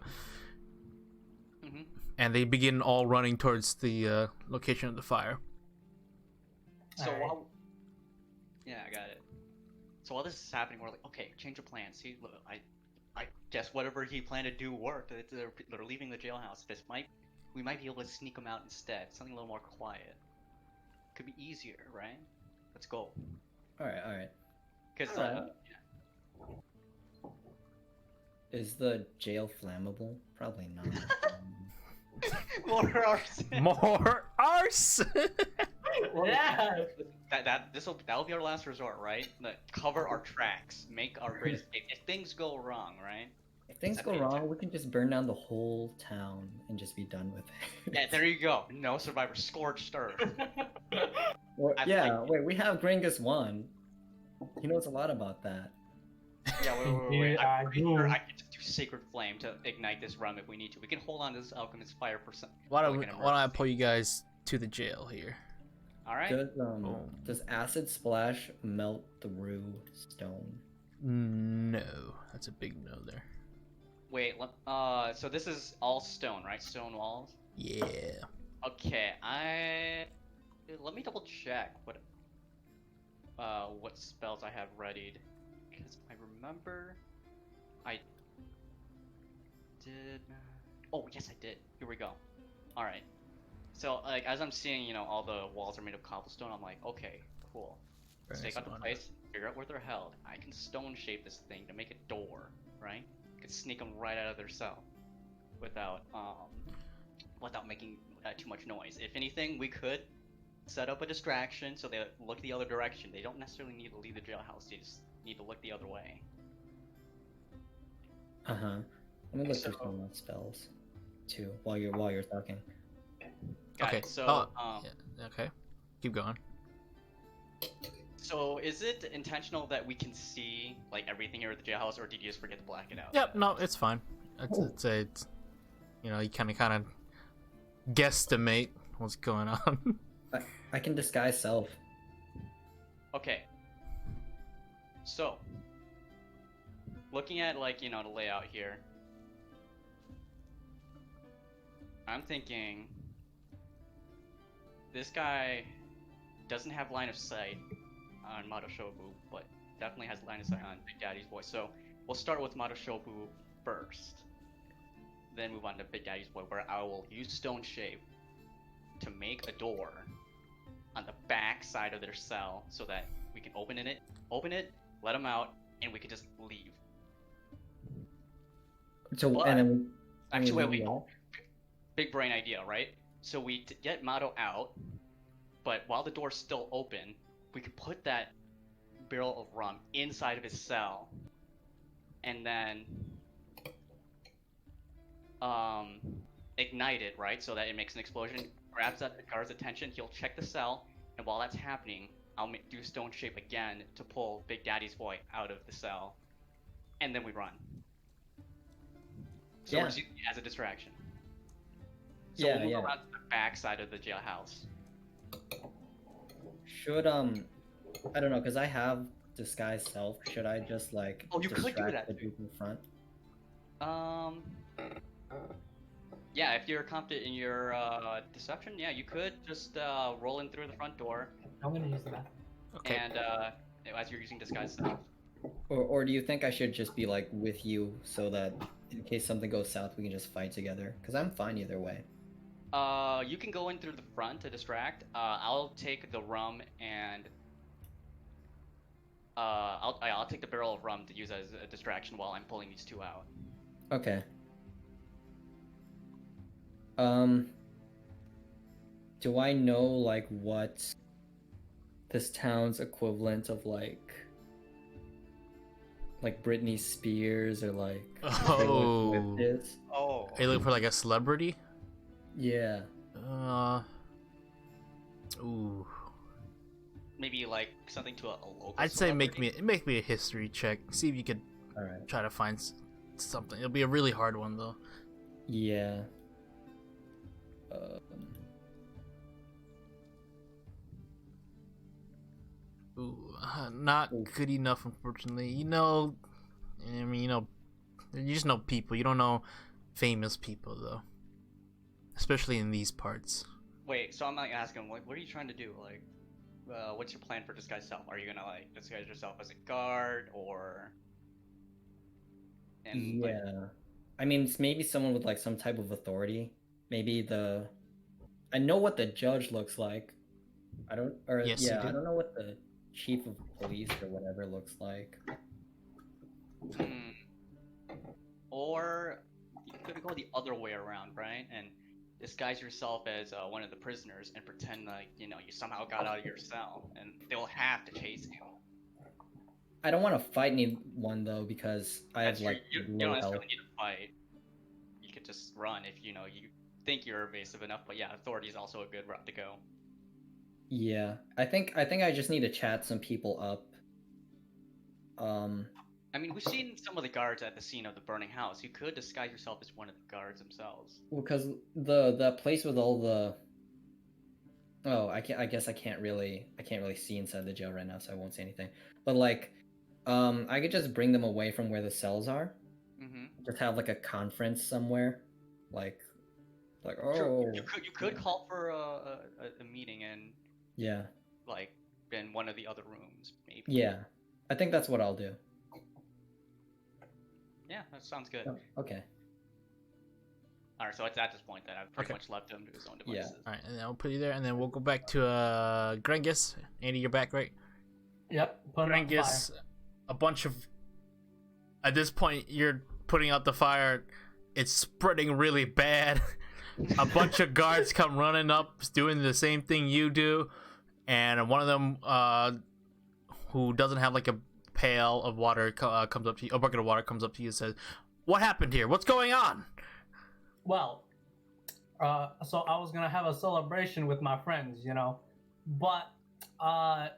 Speaker 2: Mhm.
Speaker 1: And they begin all running towards the location of the fire.
Speaker 2: So
Speaker 3: Alright.
Speaker 2: yeah, I got it. So while this is happening, we're like, okay, change of plan. See, look, I guess whatever he planned to do worked. They're leaving the jailhouse. We might be able to sneak them out instead. Something a little more quiet. Could be easier, right? Let's go.
Speaker 5: All right.
Speaker 2: Because
Speaker 5: Alright. Is the jail flammable? Probably not.
Speaker 2: more arson.
Speaker 1: More arse.
Speaker 3: Yeah.
Speaker 2: That'll be our last resort, right? Cover our tracks, make our greatest escape. If things go wrong, right?
Speaker 5: If things
Speaker 2: That'd
Speaker 5: go
Speaker 2: be
Speaker 5: wrong,
Speaker 2: intense.
Speaker 5: we can just burn down the whole town and just be done with it.
Speaker 2: Yeah, there you go. No survivor, scorched earth.
Speaker 5: Well,
Speaker 2: I
Speaker 5: yeah,
Speaker 2: like-
Speaker 5: wait, we have Gringus 1. He knows a lot about that.
Speaker 2: Yeah, wait.
Speaker 3: Yeah,
Speaker 2: I'm pretty
Speaker 3: I
Speaker 2: sure
Speaker 3: do.
Speaker 2: I can just do Sacred Flame to ignite this rum if we need to. We can hold on to this alchemist fire for some.
Speaker 1: Why
Speaker 2: like
Speaker 1: don't
Speaker 2: an
Speaker 1: I
Speaker 2: emergency.
Speaker 1: pull you guys to the jail here?
Speaker 2: All right.
Speaker 5: Does acid splash melt through stone?
Speaker 1: No, that's a big no there.
Speaker 2: Wait. So this is all stone, right? Stone walls.
Speaker 1: Yeah.
Speaker 2: Okay. Let me double check what spells I have readied, because I remember I did. Oh yes, I did. Here we go. All right. So like as I'm seeing, all the walls are made of cobblestone. I'm like, okay, cool. Stake out the place, figure out where they're held. I can stone shape this thing to make a door, right? I can sneak them right out of their cell without making too much noise. If anything, we could set up a distraction so they look the other direction. They don't necessarily need to leave the jailhouse. They just need to look the other way.
Speaker 5: Uh-huh. Let me look through
Speaker 2: So-
Speaker 5: some more spells too while you're talking.
Speaker 2: Got
Speaker 1: Okay.
Speaker 2: it. So,
Speaker 1: Yeah, okay. Keep going.
Speaker 2: so is it intentional that we can see like everything here at the jailhouse, or did you just forget to black it out?
Speaker 1: Yep. No, it's fine. It's you kind of guesstimate what's going on.
Speaker 5: I can disguise self.
Speaker 2: Okay. So, looking at like the layout here, I'm thinking this guy doesn't have line of sight on Madoshobu, but definitely has line of sight on Big Daddy's boy. So we'll start with Madoshobu first, then move on to Big Daddy's boy, where I will use stone shape to make a door on the back side of their cell so that we can open it, let them out, and we can just leave.
Speaker 5: So
Speaker 2: But-
Speaker 5: and then
Speaker 2: Actually,
Speaker 5: we
Speaker 2: wait,
Speaker 5: leave
Speaker 2: big brain idea, right? So we get Mato out, but while the door's still open, we could put that barrel of rum inside of his cell, and then ignite it, right? So that it makes an explosion, grabs that the guard's attention. He'll check the cell, and while that's happening, I'll do stone shape again to pull Big Daddy's boy out of the cell, and then we run. So
Speaker 5: Yeah.
Speaker 2: we're just using it as a distraction. So
Speaker 5: Yeah,
Speaker 2: we'll move
Speaker 5: yeah.
Speaker 2: around to the back side of the jailhouse.
Speaker 5: Should I don't know, because I have disguise self. Should I just like
Speaker 2: Oh, you could do
Speaker 5: distract
Speaker 2: that
Speaker 5: the
Speaker 2: too.
Speaker 5: group in front?
Speaker 2: Yeah, if you're confident in your deception, yeah, you could just roll in through the front door,
Speaker 3: I'm gonna use that.
Speaker 1: Okay.
Speaker 2: and as you're using disguise self.
Speaker 5: Or do you think I should just be like with you so that in case something goes south, we can just fight together? Because I'm fine either way.
Speaker 2: You can go in through the front to distract. I'll take the rum and I'll take the barrel of rum to use as a distraction while I'm pulling these two out.
Speaker 5: Okay. Do I know like what this town's equivalent of like Britney Spears or like Taylor Swift is?
Speaker 2: Oh.
Speaker 1: Are you looking for like a celebrity?
Speaker 5: Yeah.
Speaker 1: Ooh.
Speaker 2: Maybe like something to a local.
Speaker 1: I'd say
Speaker 2: celebrity?
Speaker 1: make me a history check. See if you could
Speaker 5: All right.
Speaker 1: try to find something. It'll be a really hard one though.
Speaker 5: Yeah.
Speaker 1: Ooh, not
Speaker 5: Ooh.
Speaker 1: good enough, unfortunately. I mean, you just know people. You don't know famous people though, especially in these parts.
Speaker 2: Wait, so I'm like asking, like, what are you trying to do? Like, what's your plan for disguise self? Are you gonna like disguise yourself as a guard or? And like,
Speaker 5: Yeah. I mean, it's maybe someone with like some type of authority. Maybe I know what the judge looks like. I don't, or
Speaker 1: Yes, you
Speaker 5: yeah,
Speaker 1: do.
Speaker 5: I don't know what the chief of police or whatever looks like.
Speaker 2: Or you could go the other way around, right? And disguise yourself as one of the prisoners and pretend like you somehow got out of your cell, and they'll have to chase you.
Speaker 5: I don't want to fight anyone though because I have
Speaker 2: That's true.
Speaker 5: like
Speaker 2: You
Speaker 5: low
Speaker 2: don't
Speaker 5: health.
Speaker 2: necessarily need to fight. You could just run if you think you're evasive enough. But yeah, authority is also a good route to go.
Speaker 5: Yeah, I think I just need to chat some people up.
Speaker 2: I mean, we've seen some of the guards at the scene of the burning house. You could disguise yourself as one of the guards themselves.
Speaker 5: because the place with all the I guess I can't really see inside the jail right now, so I won't say anything. But like, I could just bring them away from where the cells are.
Speaker 2: Mm-hmm.
Speaker 5: Just have like a conference somewhere, like
Speaker 2: Sure.
Speaker 5: oh
Speaker 2: You could call for a meeting and
Speaker 5: yeah
Speaker 2: like in one of the other rooms, maybe.
Speaker 5: yeah. I think that's what I'll do.
Speaker 2: Yeah, that sounds good.
Speaker 5: Oh, okay.
Speaker 2: All right, so it's at this point that I've pretty
Speaker 1: Okay.
Speaker 2: much left him to his own
Speaker 5: Yeah.
Speaker 2: devices.
Speaker 1: All right, and then I'll put you there, and then we'll go back to Grengus. Andy, you're back, right?
Speaker 3: Yep. Put it on fire.
Speaker 1: Grengus, a bunch of. At this point, you're putting out the fire. It's spreading really bad. A bunch of guards come running up, doing the same thing you do, and one of them, who doesn't have like a pail of water, comes up to you. A bucket of water comes up to you and says, "What happened here? What's going on?"
Speaker 3: Well, so I was gonna have a celebration with my friends, but a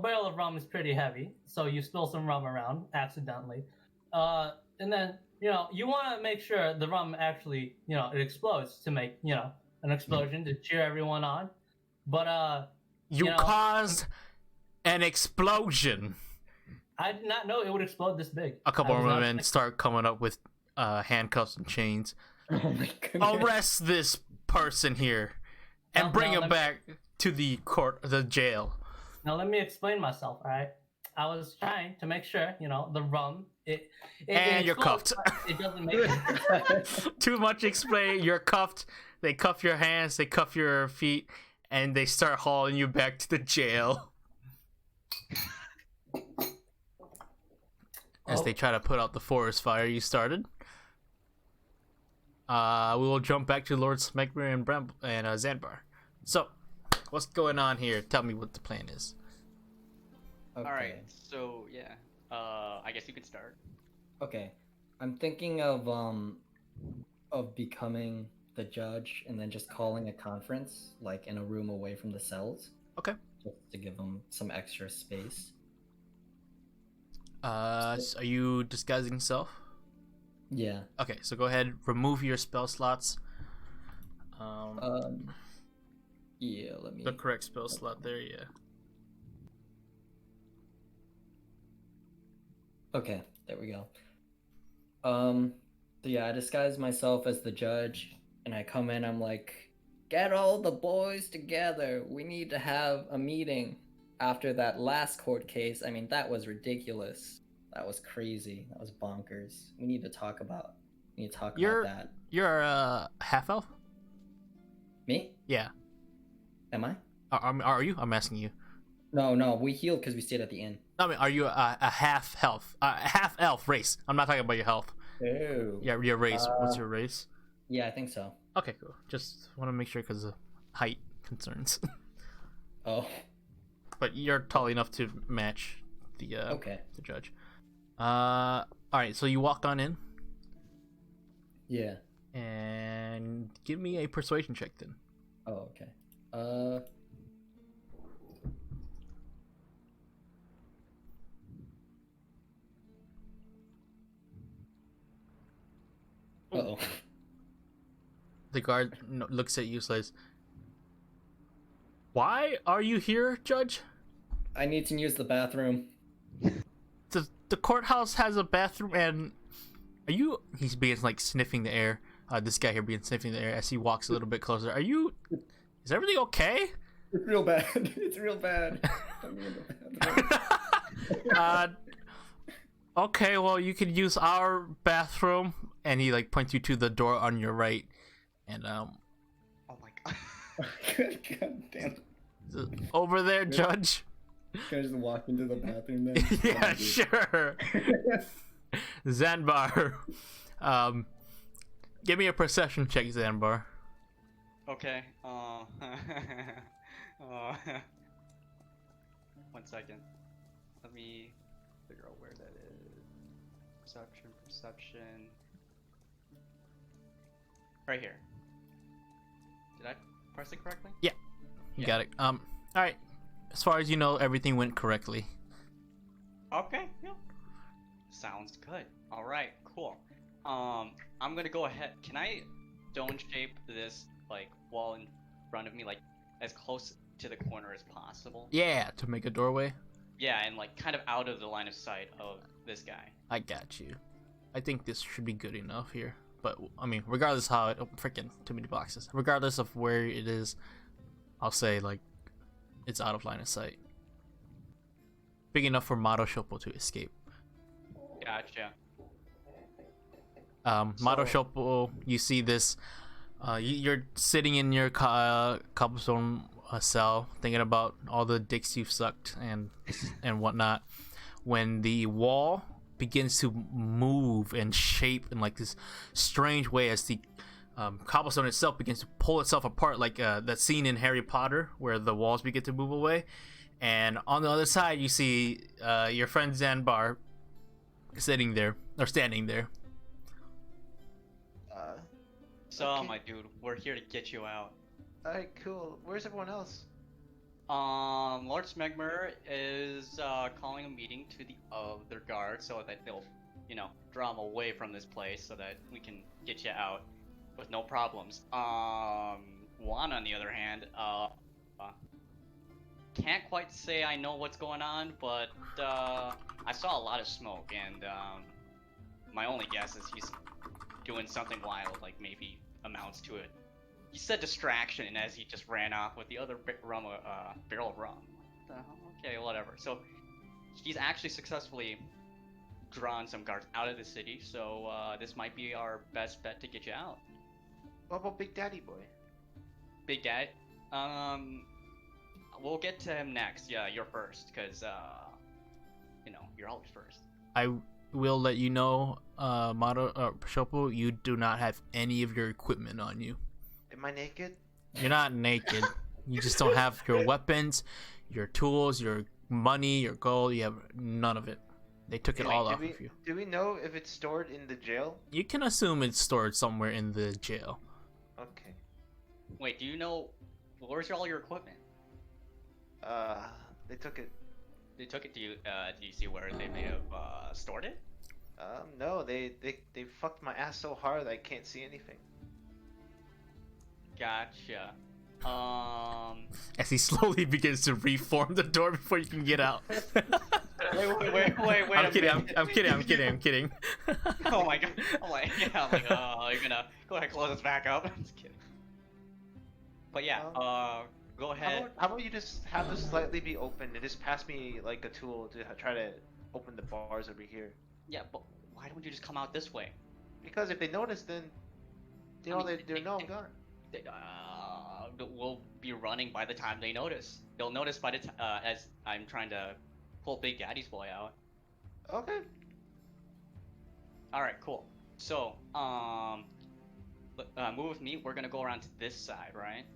Speaker 3: barrel of rum is pretty heavy, so you spill some rum around accidentally, and then you want to make sure the rum actually it explodes to make an explosion to cheer everyone on. But
Speaker 1: You
Speaker 3: know,
Speaker 1: caused an explosion.
Speaker 3: I did not know it would explode this big.
Speaker 1: A couple
Speaker 3: I
Speaker 1: of
Speaker 3: was not
Speaker 1: women
Speaker 3: expecting-
Speaker 1: start coming up with handcuffs and chains.
Speaker 5: Oh my goodness.
Speaker 1: Arrest this person here and
Speaker 3: Now-
Speaker 1: bring
Speaker 3: now
Speaker 1: him
Speaker 3: let me-
Speaker 1: back to the jail.
Speaker 3: Now let me explain myself. All right, I was trying to make sure the rum.
Speaker 1: And you're
Speaker 3: explodes,
Speaker 1: cuffed.
Speaker 3: but it doesn't make it.
Speaker 1: Too much explain. You're cuffed. They cuff your hands. They cuff your feet, and they start hauling you back to the jail. As they try to put out the forest fire you started. We will jump back to Lord Smegmer and Zanbar. So, what's going on here? Tell me what the plan is.
Speaker 5: Okay.
Speaker 2: All right. So yeah. I guess you can start.
Speaker 5: Okay. I'm thinking of becoming the judge and then just calling a conference, like in a room away from the cells.
Speaker 1: Okay.
Speaker 5: Just to give them some extra space.
Speaker 1: Are you disguising self?
Speaker 5: Yeah.
Speaker 1: Okay, so go ahead, remove your spell slots.
Speaker 5: Yeah, let me...
Speaker 1: The correct spell slot there, yeah.
Speaker 5: Okay, there we go. So yeah, I disguise myself as the judge, and I come in, I'm like, get all the boys together. We need to have a meeting after that last court case. I mean, that was ridiculous. That was crazy. That was bonkers. We need to talk about about that.
Speaker 1: You're a half elf?
Speaker 5: Me?
Speaker 1: Yeah.
Speaker 5: Am I?
Speaker 1: Are you? I'm asking you.
Speaker 5: No, we healed because we stayed at the inn.
Speaker 1: I mean, are you a half elf race? I'm not talking about your health.
Speaker 5: Oh.
Speaker 1: Yeah, your race. What's your race?
Speaker 5: Yeah, I think so.
Speaker 1: Okay, cool. Just want to make sure because of height concerns.
Speaker 5: Oh.
Speaker 1: But you're tall enough to match the
Speaker 5: Okay.
Speaker 1: the judge. All right. So you walk on in
Speaker 5: Yeah.
Speaker 1: and give me a persuasion check then.
Speaker 5: Oh, okay. Uh-oh.
Speaker 1: The guard looks at you, says, "Why are you here, Judge?
Speaker 5: I need to use the bathroom.
Speaker 1: The courthouse has a bathroom, and are you?" He begins like sniffing the air. This guy here begins sniffing the air as he walks a little bit closer. Are you? Is everything okay?
Speaker 5: It's real bad. It's real bad. I'm in the bathroom.
Speaker 1: Okay, well, you could use our bathroom, and he like points you to the door on your right, and
Speaker 2: Oh my god.
Speaker 5: God damn.
Speaker 1: over there, Judge.
Speaker 5: Can I just walk into the bathroom then?
Speaker 1: Yeah, sure. Zanbar, give me a perception check, Zanbar.
Speaker 2: Okay. 1 second. Let me figure out where that is. Perception. Right here. Did I press it correctly?
Speaker 1: You
Speaker 2: Yeah.
Speaker 1: got it. All right. As far as you know, everything went correctly.
Speaker 2: Okay. Yeah. Sounds good. All right. Cool. I'm gonna go ahead. Can I stone shape this like wall in front of me, like as close to the corner as possible?
Speaker 1: Yeah, to make a doorway.
Speaker 2: Yeah, and like kind of out of the line of sight of this guy.
Speaker 1: I got you. I think this should be good enough here. But I mean, regardless how it freaking too many boxes. Regardless of where it is, I'll say like it's out of line of sight. Big enough for Mato Shoppo to escape.
Speaker 2: Gotcha.
Speaker 1: Mato Shoppo, you see this. You're sitting in your cobblestone cell, thinking about all the dicks you've sucked and whatnot. When the wall begins to move and shape in like this strange way, as the cobblestone itself begins to pull itself apart, like that scene in Harry Potter where the walls begin to move away. And on the other side, you see your friend Zanbar standing there.
Speaker 2: So,
Speaker 4: Okay.
Speaker 2: my dude, we're here to get you out.
Speaker 4: Alright, cool. Where's everyone else?
Speaker 2: Lord Smegmer is calling a meeting to the their guards so that they'll, draw them away from this place so that we can get you out with no problems. Juan, on the other hand, can't quite say I know what's going on, but I saw a lot of smoke, and my only guess is he's doing something wild, like maybe amounts to it. He said distraction as he just ran off with the other barrel of rum. What the hell? Okay, whatever. So he's actually successfully drawn some guards out of the city, so this might be our best bet to get you out.
Speaker 4: What about Big Daddy Boy?
Speaker 2: Big Dad, we'll get to him next. Yeah, you're first, because you're always first.
Speaker 1: I will let you know, Shopo, you do not have any of your equipment on you.
Speaker 4: Am I naked?
Speaker 1: You're not naked. You just don't have your weapons, your tools, your money, your gold. You have none of it. They took it all off of you.
Speaker 4: Do we know if it's stored in the jail?
Speaker 1: You can assume it's stored somewhere in the jail.
Speaker 4: Okay.
Speaker 2: Wait, do you know where's all your equipment?
Speaker 4: They took it.
Speaker 2: They took it. Do you see where they may have stored it?
Speaker 4: No, they fucked my ass so hard I can't see anything.
Speaker 2: Gotcha.
Speaker 1: As he slowly begins to reform the door before you can get out.
Speaker 2: wait.
Speaker 1: I'm kidding.
Speaker 2: Oh my god. I'm like, you're gonna go ahead and close this back up. I'm just kidding. But yeah, go ahead.
Speaker 4: How about you just have this slightly be open and just pass me like a tool to try to open the bars over here?
Speaker 2: Yeah, but why don't you just come out this way?
Speaker 4: Because if they notice, then they know I'm gone.
Speaker 2: We'll be running by the time they notice. They'll notice by the as I'm trying to pull Big Daddy's boy out.
Speaker 4: Okay.
Speaker 2: All right, cool. So, move with me. We're gonna go around to this side, right?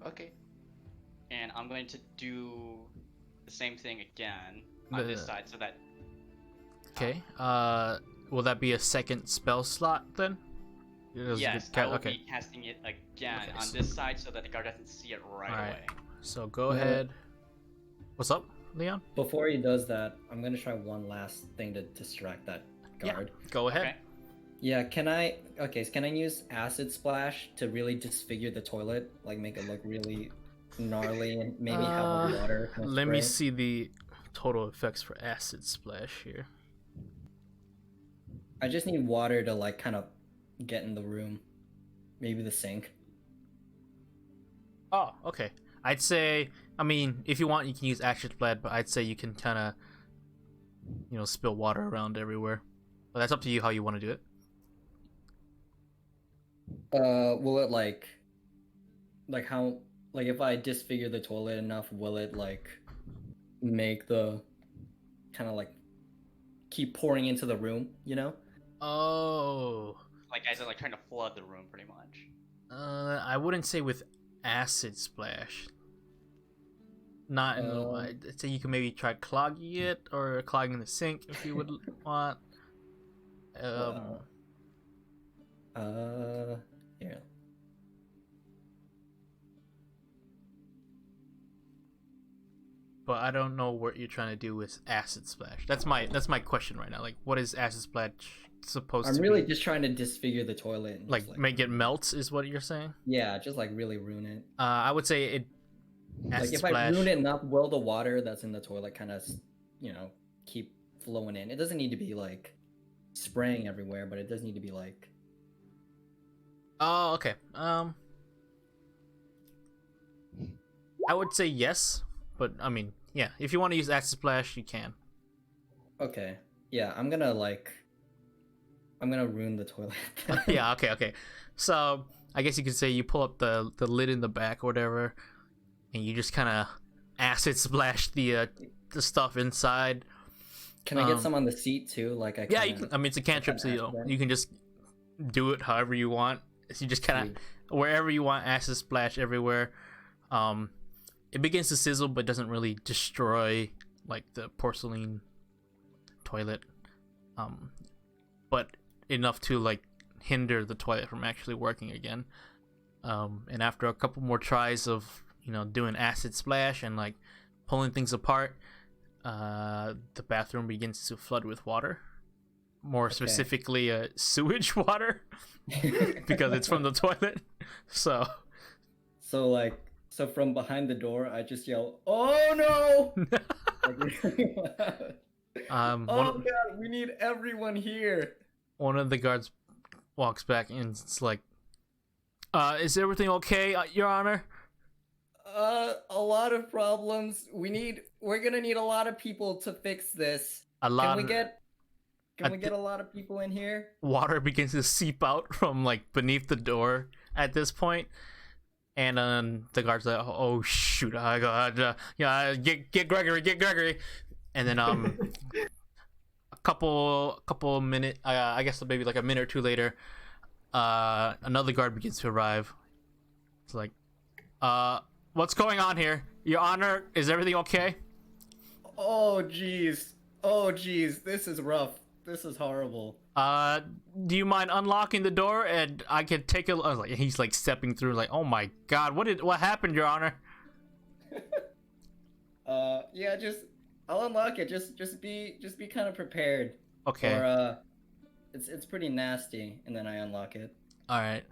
Speaker 4: Okay.
Speaker 2: And I'm going to do the same thing again on this side, so that.
Speaker 1: Okay. Will that be a second spell slot then?
Speaker 2: Yes, I will be casting it again on this side so that the guard doesn't see it right away.
Speaker 1: So go ahead. What's up, Leon?
Speaker 5: Before he does that, I'm gonna try one last thing to distract that guard.
Speaker 1: Yeah, go ahead.
Speaker 2: Okay.
Speaker 5: Yeah, can I use acid splash to really disfigure the toilet, like make it look really gnarly and maybe have water?
Speaker 1: Let me see the total effects for acid splash here.
Speaker 5: I just need water to like kind of get in the room, maybe the sink.
Speaker 1: Oh, okay. I'd say, I mean, if you want, you can use acid splash, but I'd say you can kind of, spill water around everywhere. But that's up to you how you want to do it.
Speaker 5: Will it like how, like if I disfigure the toilet enough, will it like make the kind of like keep pouring into the room,
Speaker 1: Oh.
Speaker 2: Like guys are like trying to flood the room, pretty much.
Speaker 1: I wouldn't say with acid splash. Not in the. I'd say you can maybe try clogging it or clogging the sink if you would want.
Speaker 5: Yeah.
Speaker 1: But I don't know what you're trying to do with acid splash. That's my question right now. Like, what is acid splash supposed to be?
Speaker 5: I'm really just trying to disfigure the toilet. And
Speaker 1: like make it melt is what you're saying?
Speaker 5: Yeah, just like really ruin it.
Speaker 1: I would say it.
Speaker 5: Like if I ruin it enough, will the water that's in the toilet kind of, keep flowing in? It doesn't need to be like spraying everywhere, but it does need to be like.
Speaker 1: Oh, okay. I would say yes, but I mean, yeah. If you want to use acid splash, you can.
Speaker 5: Okay. Yeah, I'm gonna ruin the toilet.
Speaker 1: Yeah. Okay. So I guess you could say you pull up the lid in the back or whatever, and you just kind of acid splash the stuff inside.
Speaker 5: Can I get some on the seat too? Like
Speaker 1: Yeah, you can, I mean it's a cantrip, so you can just do it however you want. So you just kind of wherever you want, acid splash everywhere. It begins to sizzle, but doesn't really destroy like the porcelain toilet. But enough to like hinder the toilet from actually working again. And after a couple more tries of doing acid splash and like pulling things apart, the bathroom begins to flood with water. more specifically sewage water, because it's from the toilet. So
Speaker 5: So from behind the door, I just yell, "Oh no!" Like, really loud. Oh god, we need everyone here.
Speaker 1: one of the guards walks back and it's like, is everything okay, Your Honor?
Speaker 5: A lot of problems. We're gonna need a lot of people to fix this.
Speaker 1: A lot.
Speaker 5: Can we get a lot of people in here?
Speaker 1: Water begins to seep out from like beneath the door at this point, and the guard's like, "Oh shoot! I got yeah, get Gregory," and then a couple minute, I guess maybe like a minute or two later, another guard begins to arrive. It's like, what's going on here, Your Honor? Is everything okay?
Speaker 5: Oh jeez, this is rough. This is horrible.
Speaker 1: Do you mind unlocking the door and I can take a look? Like, he's like stepping through, like, oh my god, what happened, Your Honor?
Speaker 5: Yeah, I'll unlock it. Just be kind of prepared.
Speaker 1: Okay.
Speaker 5: Or it's pretty nasty, and then I unlock it.
Speaker 1: All right.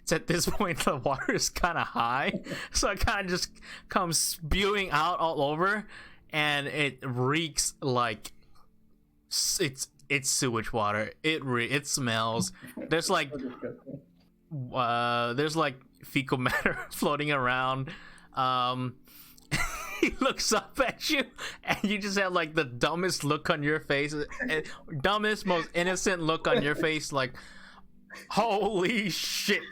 Speaker 1: It's at this point the water is kind of high, so it kind of just comes spewing out all over, and it reeks like it's sewage water. It smells. There's like fecal matter floating around. He looks up at you, and you just have like the dumbest look on your face, dumbest, most innocent look on your face, like, holy shit.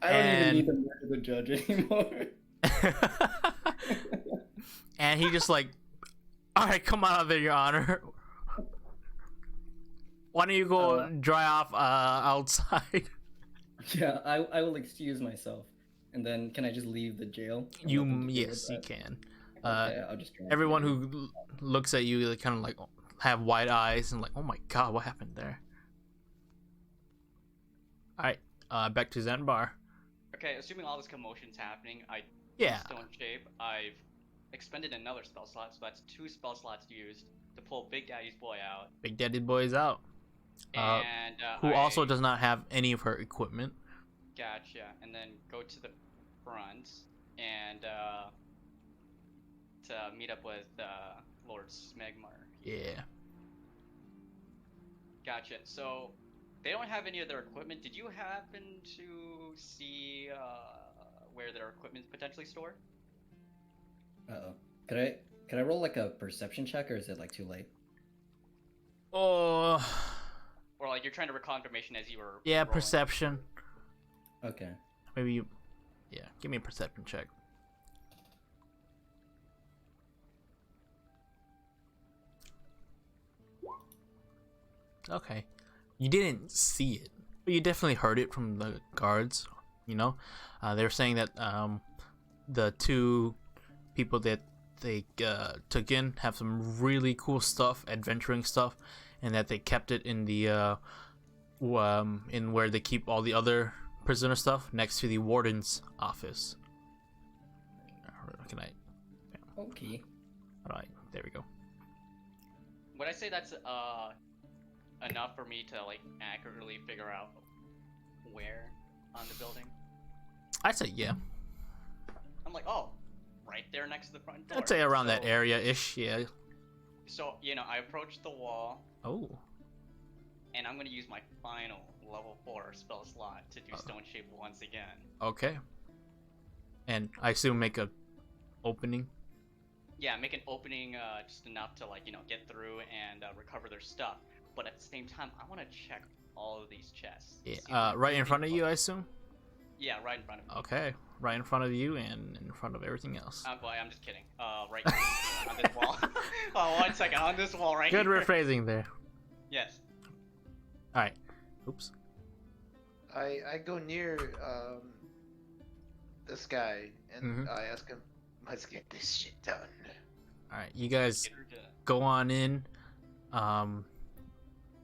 Speaker 5: I don't even need to look at the judge anymore.
Speaker 1: And he just like, all right, come out of there, Your Honor. Why don't you go dry off outside?
Speaker 5: Yeah, I will excuse myself. And then can I just leave the jail?
Speaker 1: Yes, you can.
Speaker 5: Okay, I'll just
Speaker 1: everyone who looks at you, they kind of like have wide eyes and like, oh my god, what happened there? All right, back to Zanbar.
Speaker 2: Okay, assuming all this commotion's happening,
Speaker 1: Yeah.
Speaker 2: Stone Shape, I've expended another spell slot, so that's 2 spell slots used to pull Big Daddy's boy out.
Speaker 1: Big Daddy Boy is out.
Speaker 2: And
Speaker 1: Who also does not have any of her equipment.
Speaker 2: Gotcha. And then go to the front and to meet up with Lord Smegmar.
Speaker 1: Yeah.
Speaker 2: Gotcha. So they don't have any of their equipment. Did you happen to see where their equipment is potentially stored?
Speaker 5: Uh-oh. Could I roll like a perception check, or is it like too late?
Speaker 1: Oh.
Speaker 2: Or like you're trying to recall information as you were
Speaker 1: Yeah,
Speaker 2: rolling?
Speaker 1: perception.
Speaker 5: Okay.
Speaker 1: Maybe you. Yeah, give me a perception check. Okay. You didn't see it, but you definitely heard it from the guards. You know, they were saying that the 2 people that they took in have some really cool stuff, adventuring stuff, and that they kept it in the in where they keep all the other prisoner stuff, next to the warden's office. Can I?
Speaker 5: Okay.
Speaker 1: All right, there we go.
Speaker 2: Would I say that's enough for me to like accurately figure out where on the building?
Speaker 1: I'd say yeah.
Speaker 2: I'm like, oh, right there next to the front door.
Speaker 1: I'd say around that area-ish, yeah.
Speaker 2: So, I approached the wall.
Speaker 1: Oh.
Speaker 2: And I'm going to use my final level 4 spell slot to do Stone Shape once again.
Speaker 1: Okay. And I assume make a opening?
Speaker 2: Yeah, make an opening just enough to, get through and recover their stuff. But at the same time, I want to check all of these chests.
Speaker 1: Yeah, right in front of you, I assume?
Speaker 2: Yeah, right in front of me.
Speaker 1: Okay, right in front of you and in front of everything else.
Speaker 2: Boy, I'm just kidding. Right on this wall. Oh, 1 second, on this wall right
Speaker 1: Good
Speaker 2: here.
Speaker 1: rephrasing there.
Speaker 2: Yes.
Speaker 1: Alright. Oops.
Speaker 4: I go near this guy and I ask him, "Let's get this shit done."
Speaker 1: Alright, you guys go on in.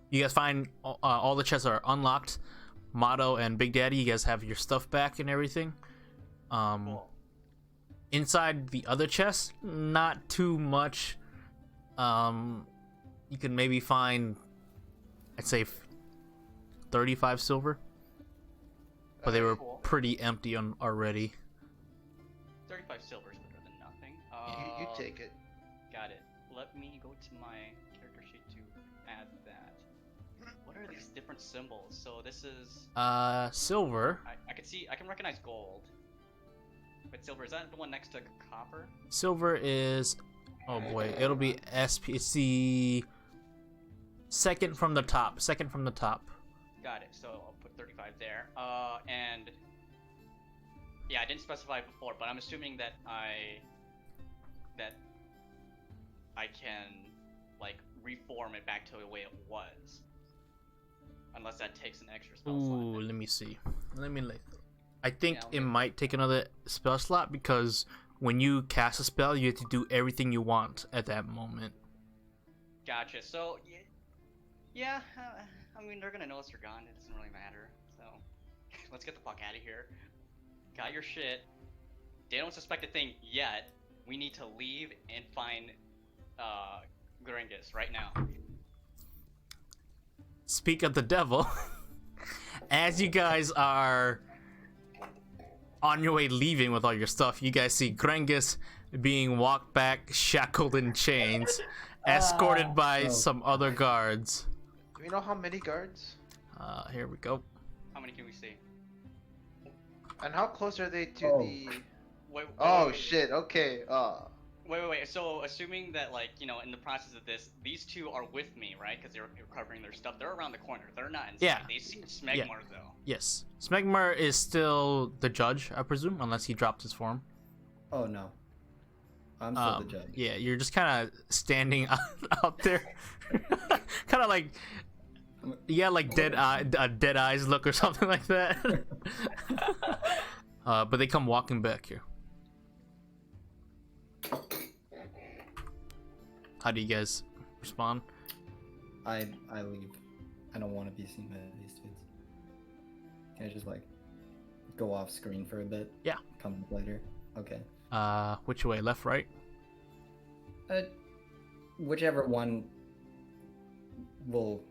Speaker 1: You guys find all the chests are unlocked. Motto and Big Daddy, you guys have your stuff back and everything.
Speaker 2: Cool.
Speaker 1: Inside the other chest, not too much you can maybe find, I'd say, 35 silver, but they were
Speaker 2: Cool.
Speaker 1: pretty empty on already.
Speaker 2: 35 silver is better than nothing.
Speaker 4: You take it.
Speaker 2: Got it. Let me go to my character sheet to add that. What are these different symbols? So this is.
Speaker 1: Silver.
Speaker 2: I can recognize gold. But silver, is that the one next to copper?
Speaker 1: Silver is, oh boy, it'll be SP. It's the second from the top. Second from the top.
Speaker 2: Got it. So I'll put 35 there. And yeah, I didn't specify before, but I'm assuming that I can like reform it back to the way it was. Unless that takes an extra spell slot.
Speaker 1: Ooh, let me see. I think
Speaker 2: Yeah,
Speaker 1: it might take another spell slot because when you cast a spell, you have to do everything you want at that moment.
Speaker 2: Gotcha. So yeah, I mean they're gonna notice you're gone. It doesn't really matter. So let's get the fuck out of here. Got your shit. They don't suspect a thing yet. We need to leave and find Gringus right now.
Speaker 1: Speak of the devil, as you guys are on your way leaving with all your stuff, you guys see Grengus being walked back, shackled in chains, escorted by some other guards.
Speaker 4: Do we know how many guards?
Speaker 1: Here we go.
Speaker 2: How many can we see?
Speaker 4: And how close are they to the...
Speaker 2: Wait,
Speaker 4: Oh shit, okay.
Speaker 2: Wait. So, assuming that, like, you know, in the process of this, these two are with me, right? Because they're recovering their stuff. They're around the corner. They're not inside.
Speaker 1: Yeah.
Speaker 2: They see Smegmar, though.
Speaker 1: Yes. Smegmar is still the judge, I presume, unless he dropped his form.
Speaker 5: Oh no. I'm still the judge.
Speaker 1: Yeah, you're just kind of standing out there. Kind of like... Yeah, like dead eyes look or something like that. But they come walking back here. How do you guys respond?
Speaker 5: I leave. I don't want to be seen by these dudes. Can I just like go off screen for a bit?
Speaker 1: Yeah.
Speaker 5: Come back later. Okay.
Speaker 1: Which way? Left, right?
Speaker 5: Whichever one will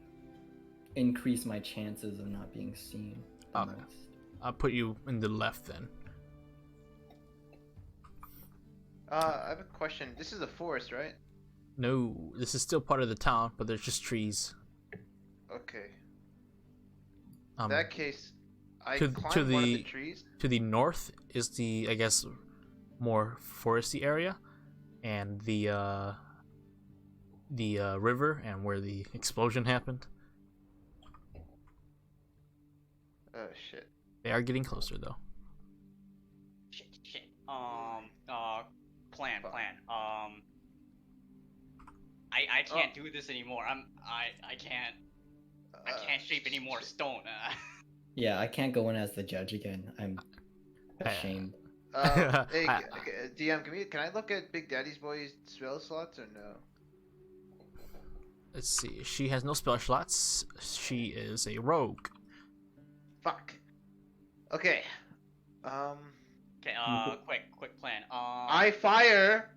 Speaker 5: increase my chances of not being seen the
Speaker 1: Okay.
Speaker 5: most.
Speaker 1: I'll put you in the left then.
Speaker 4: I have a question. This is a forest, right?
Speaker 1: No, this is still part of the town, but there's just trees.
Speaker 4: Okay. In that case, I
Speaker 1: to
Speaker 4: climb one of
Speaker 1: the-
Speaker 4: the trees.
Speaker 1: To the north is the, I guess, more foresty area, and the river and where the explosion happened.
Speaker 4: Oh shit.
Speaker 1: They are getting closer though.
Speaker 2: Shit. Plan. I can't do this anymore. I can't shape any more
Speaker 4: shit.
Speaker 2: stone.
Speaker 5: Yeah, I can't go in as the judge again. I'm ashamed.
Speaker 4: Hey, DM, can I look at Big Daddy's boy's spell slots or no?
Speaker 1: Let's see. She has no spell slots. She is a rogue.
Speaker 4: Fuck. Okay.
Speaker 2: Okay, quick plan.
Speaker 4: I fire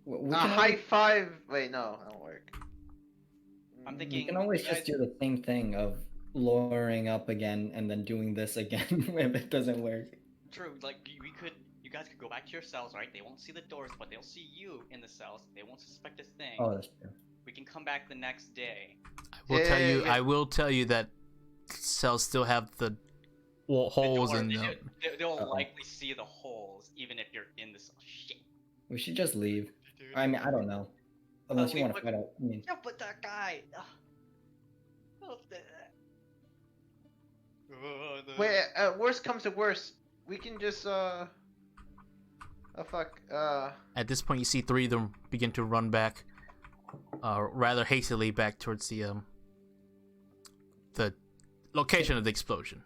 Speaker 5: We
Speaker 4: a
Speaker 5: can
Speaker 4: high
Speaker 5: always,
Speaker 4: five. Wait, no, that won't work.
Speaker 2: I'm
Speaker 5: we
Speaker 2: thinking
Speaker 5: can always
Speaker 2: you guys-
Speaker 5: just do the same thing of lowering up again and then doing this again if it doesn't work.
Speaker 2: True, like you guys could go back to your cells, right? They won't see the doors, but they'll see you in the cells. They won't suspect a thing.
Speaker 5: Oh, that's true.
Speaker 2: We can come back the next day.
Speaker 1: I will tell you that cells still have the holes in them.
Speaker 2: They'll
Speaker 5: Uh-oh.
Speaker 2: likely see the holes, even if you're in the cell. Shit.
Speaker 5: We should just leave. I mean, I don't know. Unless you
Speaker 2: we-
Speaker 5: want to fight out. I mean,
Speaker 2: Yeah, but that guy. Oh,
Speaker 4: Wait, worst comes to worst, we can just oh fuck.
Speaker 1: At this point, you see three of them begin to run back, rather hastily back towards the location of the explosion.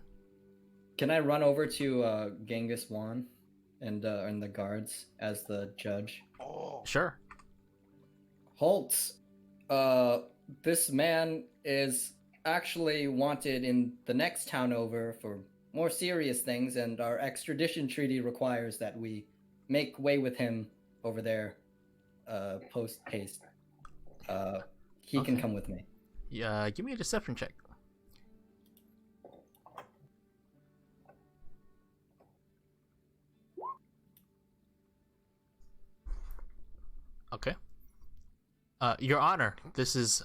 Speaker 5: can I run over to Genghis Wan and the guards as the judge?
Speaker 2: Oh.
Speaker 1: Sure.
Speaker 5: Halt! This man is actually wanted in the next town over for more serious things, and our extradition treaty requires that we make way with him over there, post haste. He can
Speaker 1: Okay.
Speaker 5: come with me.
Speaker 1: Yeah, give me a deception check. Okay. Your Honor, this is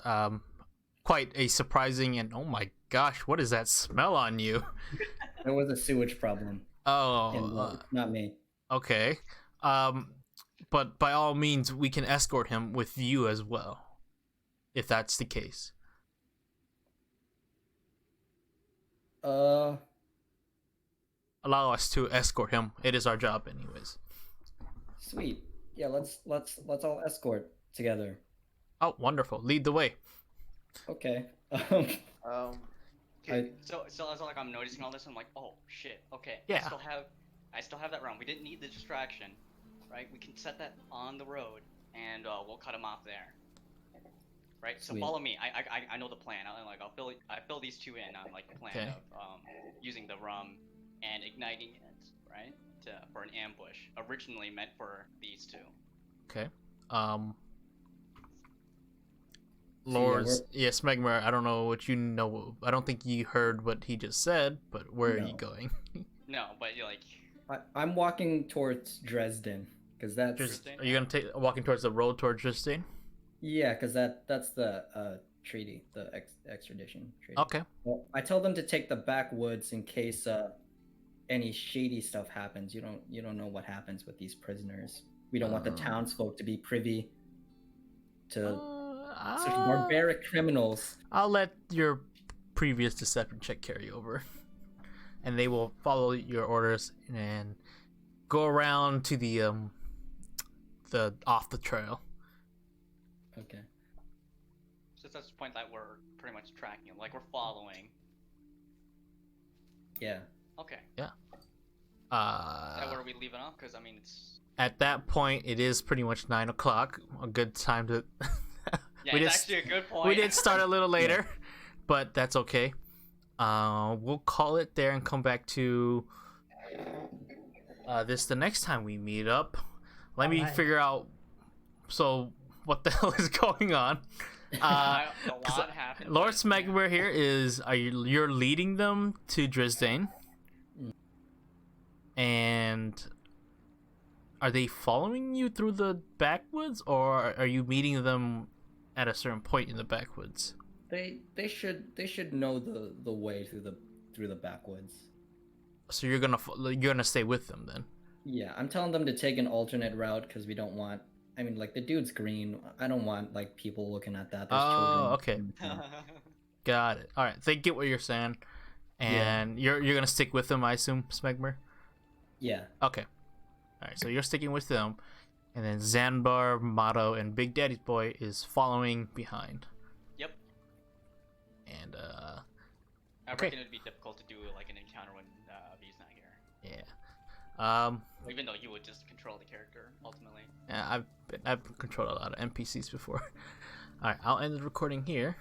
Speaker 1: quite a surprising and oh my gosh, what is that smell on you?
Speaker 5: There was a sewage problem, and
Speaker 1: Oh,
Speaker 5: it's not me.
Speaker 1: okay. Um, but by all means, we can escort him with you as well, if that's the case.
Speaker 5: Uh,
Speaker 1: Allow us to escort him. It is our job, anyways.
Speaker 5: sweet. Yeah, let's all escort together.
Speaker 1: Oh, wonderful. Lead the way.
Speaker 5: Okay.
Speaker 4: Um,
Speaker 5: I,
Speaker 4: okay.
Speaker 2: So as like I'm noticing all this, I'm like, oh shit, okay.
Speaker 1: Yeah.
Speaker 2: I still have that round. We didn't need the distraction, right? We can set that on the road, and we'll cut him off there. Right. So
Speaker 5: Sweet.
Speaker 2: follow me. I know the plan. I fill these two in on like the plan
Speaker 1: Okay.
Speaker 2: of using the rum and igniting it, right? For an ambush, originally meant for these two.
Speaker 1: Okay.
Speaker 5: yeah,
Speaker 1: Lords, yes, Megmar, I don't know what you know. I don't think you heard what he just said, but where are you
Speaker 5: No.
Speaker 1: going?
Speaker 2: No, but you're like,
Speaker 5: I'm walking towards Dresden because that's
Speaker 1: Are you gonna take walking towards the road towards Justine?
Speaker 5: yeah, because that's the treaty, the extradition treaty.
Speaker 1: Okay.
Speaker 5: Well, I tell them to take the backwoods in case any shady stuff happens. You don't know what happens with these prisoners. We don't want the townsfolk to be privy to such barbaric criminals.
Speaker 1: I'll let your previous deception check carry over, and they will follow your orders and go around to the off the trail.
Speaker 5: Okay.
Speaker 2: so that's the point that we're pretty much tracking him, like we're following.
Speaker 5: Yeah.
Speaker 2: Okay. Is that where we leave it off? Because I mean, it's
Speaker 1: At that point, it is pretty much 9 o'clock. A good time to.
Speaker 2: yeah,
Speaker 1: we
Speaker 2: it's
Speaker 1: just
Speaker 2: actually a good point.
Speaker 1: we did start a little later, but that's okay. We'll call it there and come back to this the next time we meet up. Let me
Speaker 3: Alright.
Speaker 1: figure out. So what the hell is going on?
Speaker 2: A lot happened.
Speaker 1: Lord Smegmer here is you're leading them to Dresden, and are they following you through the backwoods, or are you meeting them at a certain point in the backwoods?
Speaker 5: They should know the way through the backwoods.
Speaker 1: So you're gonna stay with them then?
Speaker 5: Yeah, I'm telling them to take an alternate route because we don't want. I mean, like the dude's green. I don't want like people looking at that. There's
Speaker 1: Oh,
Speaker 5: children.
Speaker 1: okay. Got it. All right, they get what you're saying, and you're gonna stick with them, I assume, Smegmer.
Speaker 5: Yeah.
Speaker 1: Okay. All right, so you're sticking with them, and then Zanbar, Mato, and Big Daddy's boy is following behind.
Speaker 2: Yep.
Speaker 1: And
Speaker 2: I
Speaker 1: Okay.
Speaker 2: reckon it'd be difficult to do like an encounter when V's not here.
Speaker 1: yeah.
Speaker 2: Even though you would just control the character ultimately.
Speaker 1: I've controlled a lot of NPCs before. All right, I'll end the recording here.